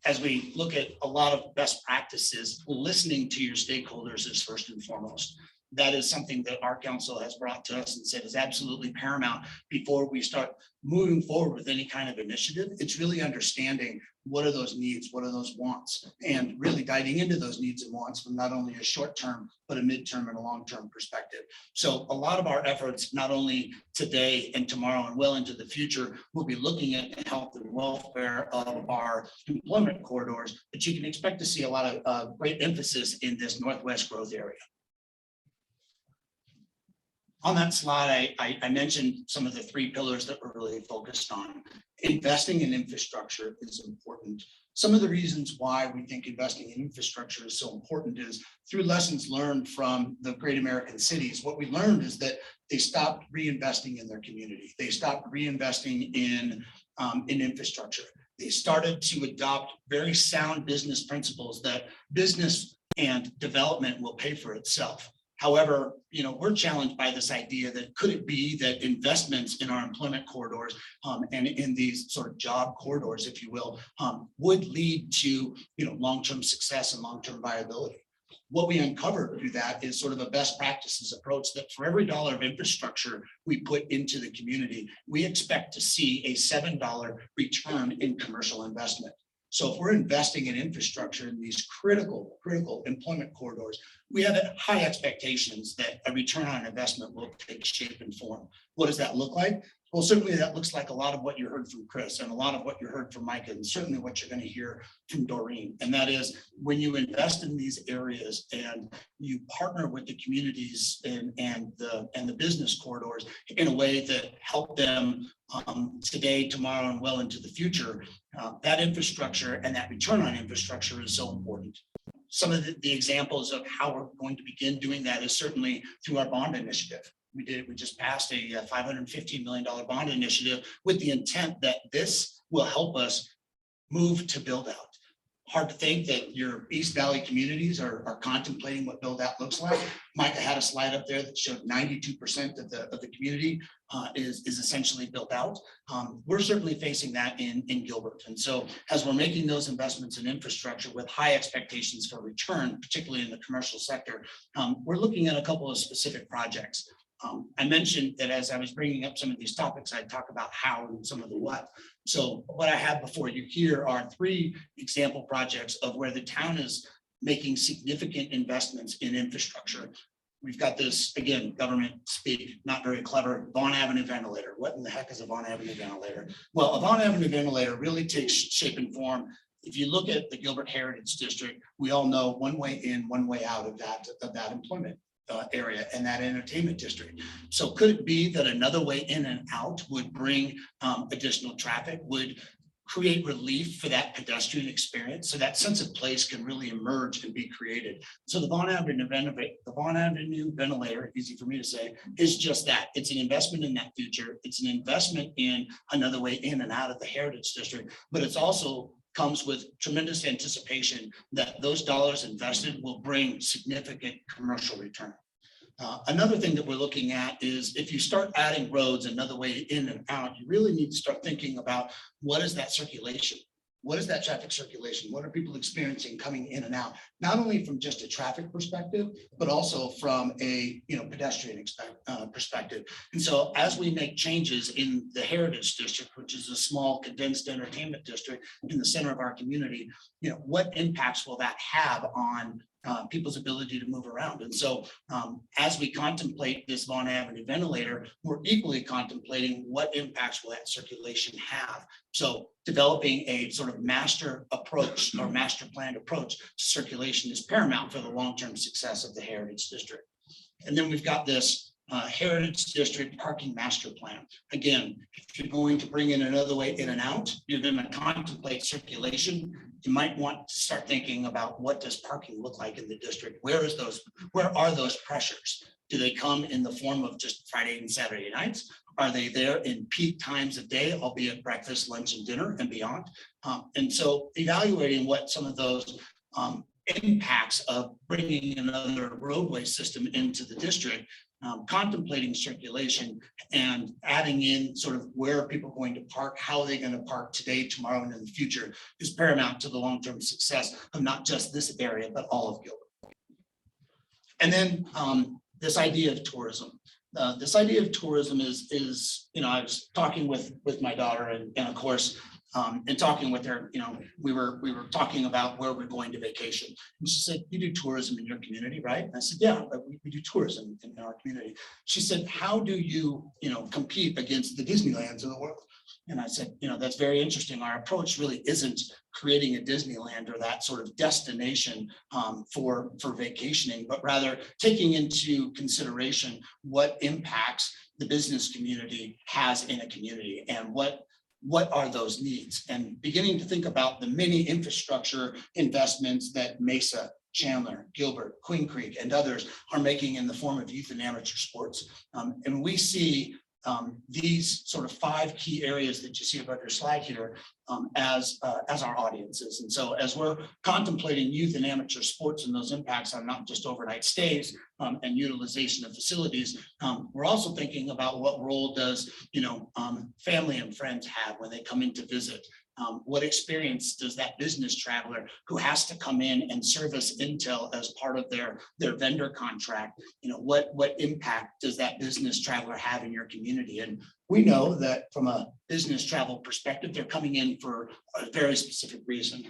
as we look at a lot of best practices, listening to your stakeholders is first and foremost. That is something that our council has brought to us and said is absolutely paramount before we start moving forward with any kind of initiative. It's really understanding what are those needs, what are those wants, and really diving into those needs and wants from not only a short-term, but a midterm and a long-term perspective. So a lot of our efforts, not only today and tomorrow and well into the future, will be looking at the health and welfare of our employment corridors, but you can expect to see a lot of great emphasis in this Northwest growth area. On that slide, I mentioned some of the three pillars that we're really focused on. Investing in infrastructure is important. Some of the reasons why we think investing in infrastructure is so important is through lessons learned from the great American cities. What we learned is that they stopped reinvesting in their community. They stopped reinvesting in infrastructure. They started to adopt very sound business principles that business and development will pay for itself. However, we're challenged by this idea that could it be that investments in our employment corridors and in these sort of job corridors, if you will, would lead to long-term success and long-term viability. What we uncovered through that is sort of a best practices approach that for every dollar of infrastructure we put into the community, we expect to see a $7 return in commercial investment. So if we're investing in infrastructure in these critical employment corridors, we have high expectations that a return on investment will take shape and form. What does that look like? Well, certainly that looks like a lot of what you heard from Chris and a lot of what you heard from Micah, and certainly what you're going to hear from Doreen. And that is when you invest in these areas and you partner with the communities and the business corridors in a way that help them today, tomorrow, and well into the future, that infrastructure and that return on infrastructure is so important. Some of the examples of how we're going to begin doing that is certainly through our bond initiative. We just passed a $515 million bond initiative with the intent that this will help us move to build out. Hard to think that your East Valley communities are contemplating what build out looks like. Micah had a slide up there that showed 92% of the community is essentially built out. We're certainly facing that in Gilbert. And so as we're making those investments in infrastructure with high expectations for return, particularly in the commercial sector, we're looking at a couple of specific projects. I mentioned that as I was bringing up some of these topics, I'd talk about how and some of the what. So what I have before you here are three example projects of where the town is making significant investments in infrastructure. We've got this, again, government speak, not very clever, Vaughn Avenue ventilator. What in the heck is a Vaughn Avenue ventilator? Well, a Vaughn Avenue ventilator really takes shape and form. If you look at the Gilbert Heritage District, we all know one way in, one way out of that employment area and that entertainment district. So could it be that another way in and out would bring additional traffic, would create relief for that pedestrian experience, so that sense of place can really emerge and be created? So the Vaughn Avenue ventilator, easy for me to say, is just that. It's an investment in that future. It's an investment in another way in and out of the Heritage District, but it's also comes with tremendous anticipation that those dollars invested will bring significant commercial return. Another thing that we're looking at is if you start adding roads another way in and out, you really need to start thinking about what is that circulation? What is that traffic circulation? What are people experiencing coming in and out? Not only from just a traffic perspective, but also from a pedestrian perspective. And so as we make changes in the Heritage District, which is a small condensed entertainment district in the center of our community, what impacts will that have on people's ability to move around? And so as we contemplate this Vaughn Avenue ventilator, we're equally contemplating what impacts will that circulation have. So developing a sort of master approach or master planned approach to circulation is paramount for the long-term success of the Heritage District. And then we've got this Heritage District Parking Master Plan. Again, if you're going to bring in another way in and out, you're going to contemplate circulation. You might want to start thinking about what does parking look like in the district? Where are those pressures? Do they come in the form of just Friday and Saturday nights? Are they there in peak times of day, albeit breakfast, lunch, and dinner and beyond? And so evaluating what some of those impacts of bringing another roadway system into the district, contemplating circulation and adding in sort of where are people going to park, how are they going to park today, tomorrow, and in the future is paramount to the long-term success of not just this area, but all of Gilbert. And then this idea of tourism. This idea of tourism is, you know, I was talking with my daughter and of course, and talking with her, you know, we were talking about where we're going to vacation. And she said, you do tourism in your community, right? And I said, yeah, we do tourism in our community. She said, how do you, you know, compete against the Disneylands of the world? And I said, you know, that's very interesting. Our approach really isn't creating a Disneyland or that sort of destination for vacationing, but rather taking into consideration what impacts the business community has in a community and what are those needs, and beginning to think about the many infrastructure investments that Mesa, Chandler, Gilbert, Queen Creek, and others are making in the form of youth and amateur sports. And we see these sort of 5 key areas that you see above your slide here as our audiences. And so as we're contemplating youth and amateur sports and those impacts on not just overnight stays and utilization of facilities, we're also thinking about what role does, you know, family and friends have when they come in to visit. What experience does that business traveler who has to come in and service Intel as part of their vendor contract, you know, what impact does that business traveler have in your community? And we know that from a business travel perspective, they're coming in for a very specific reason.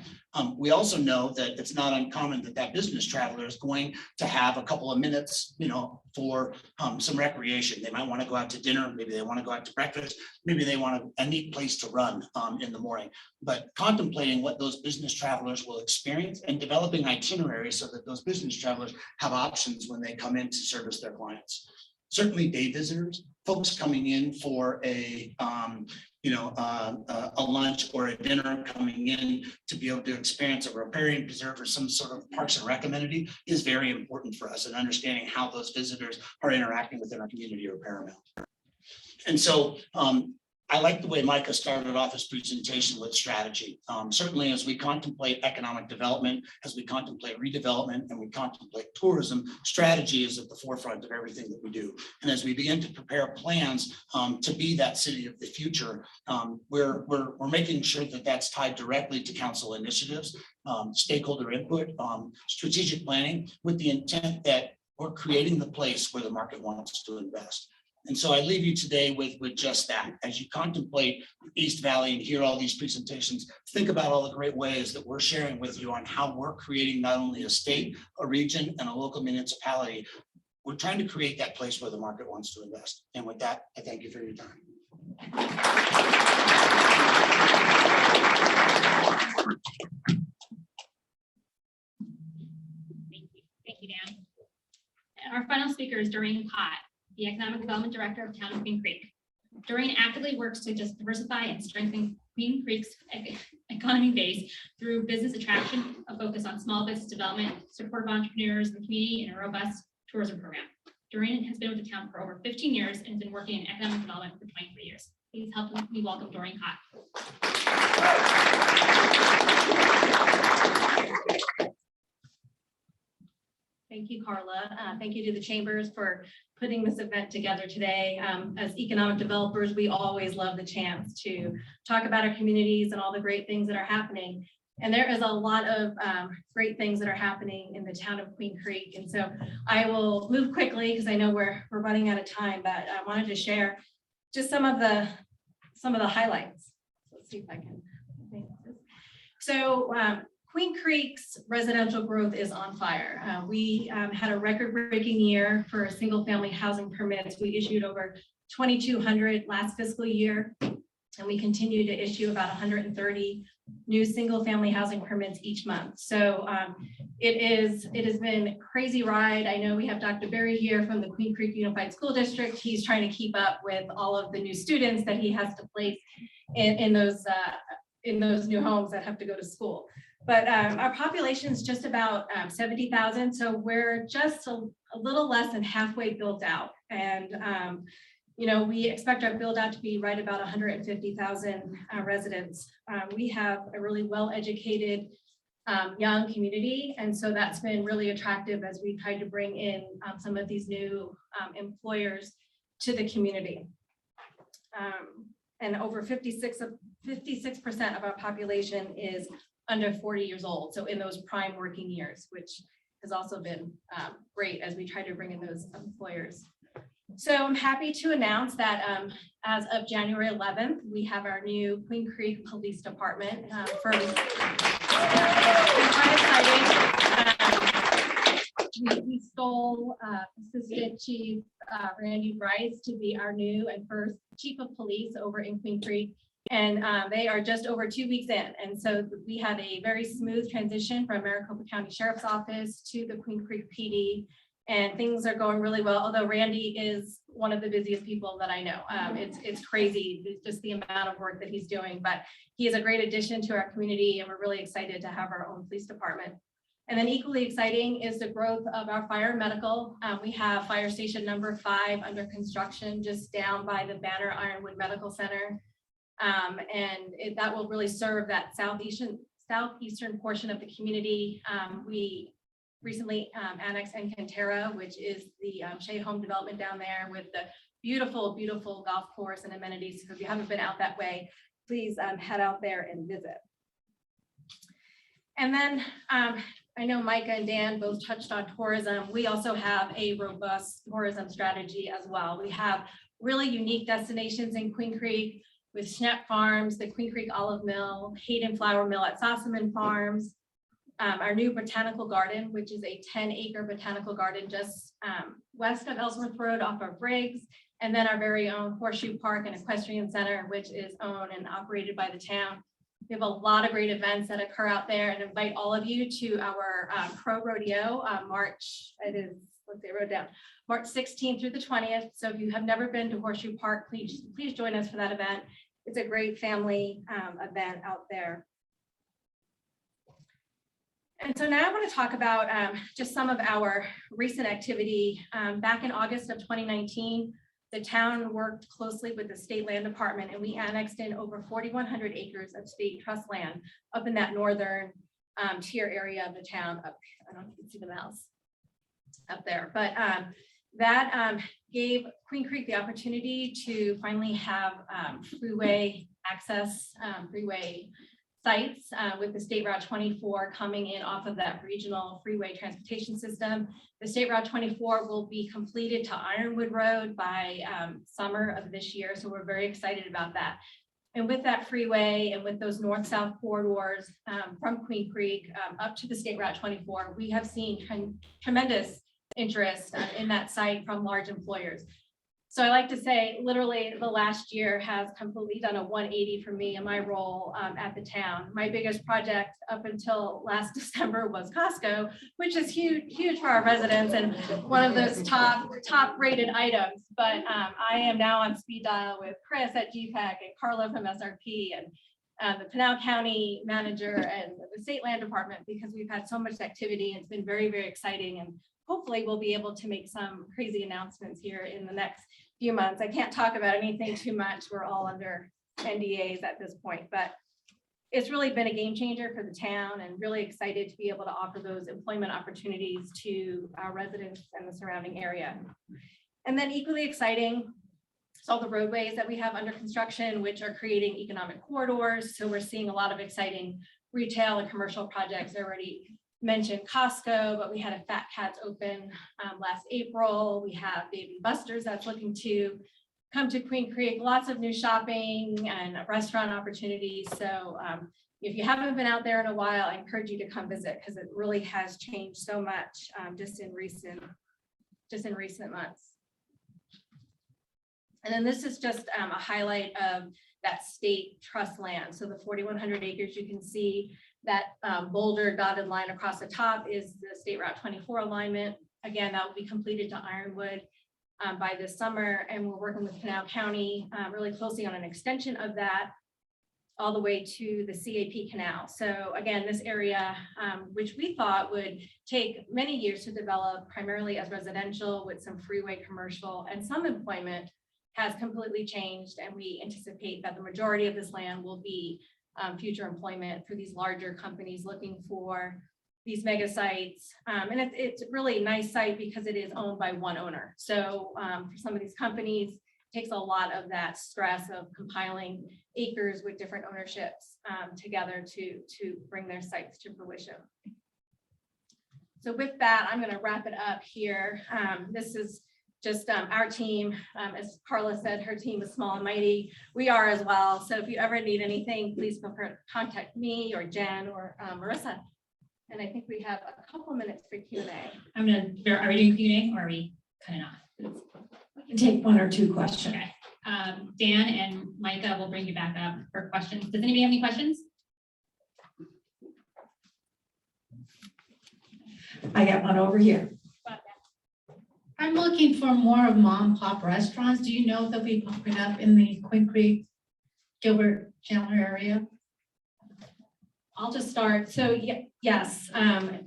We also know that it's not uncommon that that business traveler is going to have a couple of minutes, you know, for some recreation. They might want to go out to dinner, maybe they want to go out to breakfast, maybe they want a neat place to run in the morning. But contemplating what those business travelers will experience and developing itineraries so that those business travelers have options when they come in to service their clients. Certainly day visitors, folks coming in for a lunch or a dinner, coming in to be able to experience a riparian preserve or some sort of parks and rec amenity is very important for us, and understanding how those visitors are interacting within our community are paramount. And so I like the way Micah started off his presentation with strategy. Certainly as we contemplate economic development, as we contemplate redevelopment, and we contemplate tourism, strategy is at the forefront of everything that we do. And as we begin to prepare plans to be that city of the future, we're making sure that that's tied directly to council initiatives, stakeholder input, strategic planning, with the intent that we're creating the place where the market wants to invest. And so I leave you today with just that. As you contemplate East Valley and hear all these presentations, think about all the great ways that we're sharing with you on how we're creating not only a state, a region, and a local municipality. We're trying to create that place where the market wants to invest. And with that, I thank you for your time. Thank you, Dan. Our final speaker is Doreen Cott, the Economic Development Director of Town of Queen Creek. Doreen actively works to just diversify and strengthen Queen Creek's economy base through business attraction, a focus on small business development, support of entrepreneurs in the community, and a robust tourism program. Doreen has been with the town for over 15 years and has been working in economic development for 23 years. Please help me welcome Doreen Cott. Thank you, Karla. Thank you to the chambers for putting this event together today. As economic developers, we always love the chance to talk about our communities and all the great things that are happening. And there is a lot of great things that are happening in the town of Queen Creek. And so I will move quickly because I know we're running out of time, but I wanted to share just some of the highlights. Let's see if I can. So Queen Creek's residential growth is on fire. We had a record-breaking year for single-family housing permits. We issued over 2,200 last fiscal year, and we continue to issue about 130 new single-family housing permits each month. So it has been a crazy ride. I know we have Dr. Berry here from the Queen Creek Unified School District. He's trying to keep up with all of the new students that he has to place in those new homes that have to go to school. But our population is just about 70,000. So we're just a little less than halfway built out. And we expect our build out to be right about 150,000 residents. We have a really well-educated young community. And so that's been really attractive as we tried to bring in some of these new employers to the community. And over 56% of our population is under 40 years old. So in those prime working years, which has also been great as we try to bring in those employers. So I'm happy to announce that as of January 11th, we have our new Queen Creek Police Department. I'm quite excited. We stole Assistant Chief Randy Bryce to be our new and first Chief of Police over in Queen Creek. And they are just over 2 weeks in. And so we had a very smooth transition from Maricopa County Sheriff's Office to the Queen Creek PD. And things are going really well, although Randy is one of the busiest people that I know. It's crazy, just the amount of work that he's doing, but he is a great addition to our community and we're really excited to have our own police department. And then equally exciting is the growth of our fire and medical. We have fire station number 5 under construction, just down by the Banner Ironwood Medical Center. That will really serve that southeastern portion of the community. We recently annexed Encantera, which is the Shea Home development down there with the beautiful, beautiful golf course and amenities. So if you haven't been out that way, please head out there and visit. And then I know Micah and Dan both touched on tourism. We also have a robust tourism strategy as well. We have really unique destinations in Queen Creek with Schnepp Farms, the Queen Creek Olive Mill, Hayden Flour Mill at Sossaman Farms, our new botanical garden, which is a 10-acre botanical garden just west of Ellsworth Road off of Briggs, and then our very own Horseshoe Park and Equestrian Center, which is owned and operated by the town. We have a lot of great events that occur out there and invite all of you to our Pro Rodeo March, March 16th through the 20th. So if you have never been to Horseshoe Park, please join us for that event. It's a great family event out there. And so now I want to talk about just some of our recent activity. Back in August of 2019, the town worked closely with the state land department and we annexed in over 4,100 acres of state trust land up in that northern tier area of the town. I don't know if you can see the mouse up there, but that gave Queen Creek the opportunity to finally have freeway access, freeway sites with the State Route 24 coming in off of that regional freeway transportation system. The State Route 24 will be completed to Ironwood Road by summer of this year. So we're very excited about that. And with that freeway and with those north-south corridors from Queen Creek up to the State Route 24, we have seen tremendous interest in that site from large employers. So I like to say literally the last year has completely done a 180 for me in my role at the town. My biggest project up until last December was Costco, which is huge for our residents and one of those top rated items. But I am now on speed dial with Chris at GPAC and Karla from SRP and the Pinal County manager and the state land department because we've had so much activity and it's been very, very exciting. And hopefully we'll be able to make some crazy announcements here in the next few months. I can't talk about anything too much. We're all under NDAs at this point, but it's really been a game changer for the town and really excited to be able to offer those employment opportunities to our residents and the surrounding area. And then equally exciting, is all the roadways that we have under construction, which are creating economic corridors. So we're seeing a lot of exciting retail and commercial projects. I already mentioned Costco, but we had a Fat Cats open last April. We have Baby Buster's that's looking to come to Queen Creek, lots of new shopping and restaurant opportunities. So if you haven't been out there in a while, I encourage you to come visit because it really has changed so much just in recent months. And then this is just a highlight of that state trust land. So the 4,100 acres, you can see that boulder dotted line across the top is the State Route 24 alignment. Again, that will be completed to Ironwood by this summer, and we're working with Canal County really closely on an extension of that all the way to the CAP Canal. So again, this area, which we thought would take many years to develop, primarily as residential with some freeway commercial and some employment, has completely changed. And we anticipate that the majority of this land will be future employment for these larger companies looking for these mega sites. And it's really a nice site because it is owned by one owner. So for some of these companies, it takes a lot of that stress of compiling acres with different ownerships together to bring their sites to fruition. So with that, I'm going to wrap it up here. This is just our team. As Karla said, her team is small and mighty. We are as well. So if you ever need anything, please feel free to contact me or Jen or Marissa. And I think we have a couple minutes for Q&A. Are we doing Q&A or are we kind of not? We can take one or two questions. Okay. Dan and Micah will bring you back up for questions. Does anybody have any questions? I got one over here. I'm looking for more of mom and pop restaurants. Do you know if they'll be popping up in the Queen Creek, Gilbert, Chandler area? I'll just start. So yes,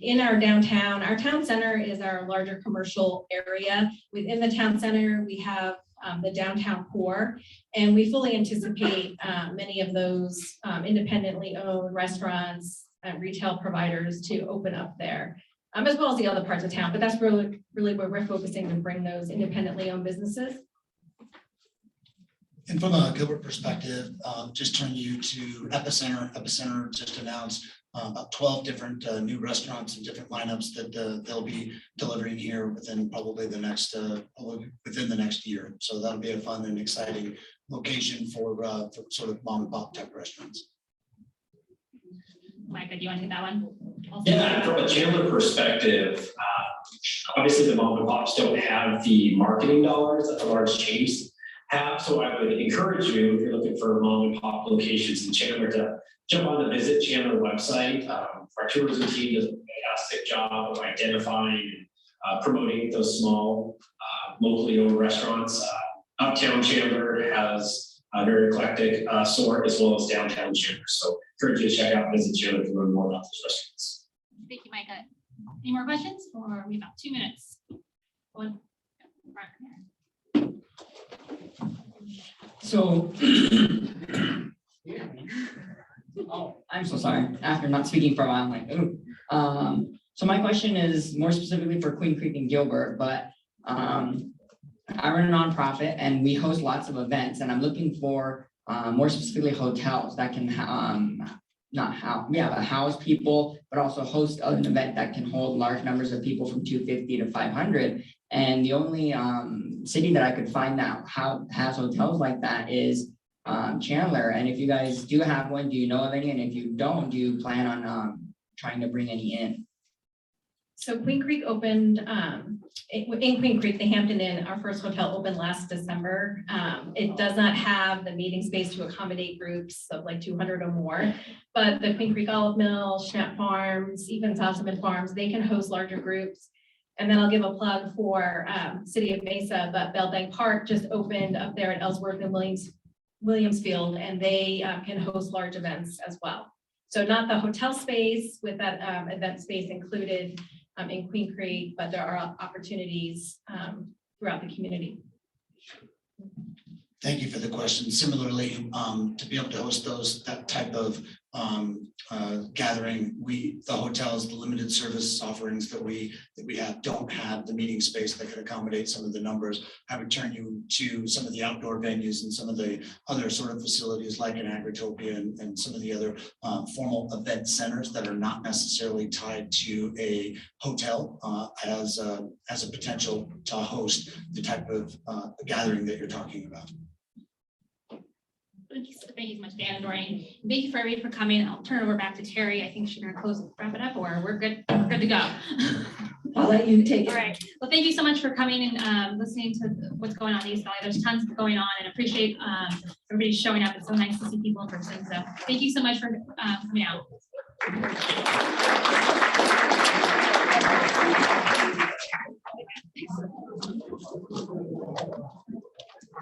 in our downtown, our town center is our larger commercial area. Within the town center, we have the downtown core, and we fully anticipate many of those independently owned restaurants and retail providers to open up there, as well as the other parts of town. But that's really where we're focusing to bring those independently owned businesses. And from a Gilbert perspective, just turn you to Epicenter. Epicenter just announced about 12 different new restaurants and different lineups that they'll be delivering here within probably the next within the next year. So that'll be a fun and exciting location for sort of mom and pop type restaurants. Micah, do you want to take that one? Yeah, from a Chandler perspective, obviously the mom and pops don't have the marketing dollars that the large chains have. So I would encourage you, if you're looking for mom and pop locations in Chandler, to jump on the Visit Chandler website. Our tourism team does a fantastic job of identifying and promoting those small locally owned restaurants. Uptown Chandler has a very eclectic sort, as well as downtown Chandler. So encourage you to check out Visit Chandler to learn more about those restaurants. Thank you, Micah. Any more questions? Or we have about 2 minutes. One. So, oh, I'm so sorry. After not speaking for a while, I'm like, ooh. So my question is more specifically for Queen Creek and Gilbert, but I run a nonprofit and we host lots of events, and I'm looking for more specifically hotels that can house people, but also host an event that can hold large numbers of people from 250 to 500. And the only city that I could find that has hotels like that is Chandler. And if you guys do have one, do you know of any? And if you don't, do you plan on trying to bring any in? So Queen Creek opened, in Queen Creek, the Hampton Inn, our first hotel opened last December. It does not have the meeting space to accommodate groups of like 200 or more, but the Queen Creek Olive Mill, Schnapp Farms, even Sossaman Farms, they can host larger groups. And then I'll give a plug for City of Mesa, but Bell Bank Park just opened up there at Ellsworth and Williamsfield, and they can host large events as well. So not the hotel space with that event space included in Queen Creek, but there are opportunities throughout the community. Thank you for the question. Similarly, to be able to host that type of gathering, the hotels, the limited service offerings that we have don't have the meeting space that could accommodate some of the numbers. I would turn you to some of the outdoor venues and some of the other sort of facilities like an Agritopia and some of the other formal event centers that are not necessarily tied to a hotel as a potential to host the type of gathering that you're talking about. Thank you so much, Dan and Doreen. Thank you for everybody for coming. I'll turn it over back to Terry. I think she's gonna wrap it up, or we're good to go. I'll let you take All it. right. Well, thank you so much for coming and listening to what's going on in East Valley. There's tons going on and appreciate everybody showing up. It's so nice to see people in person. So thank you so much for coming out.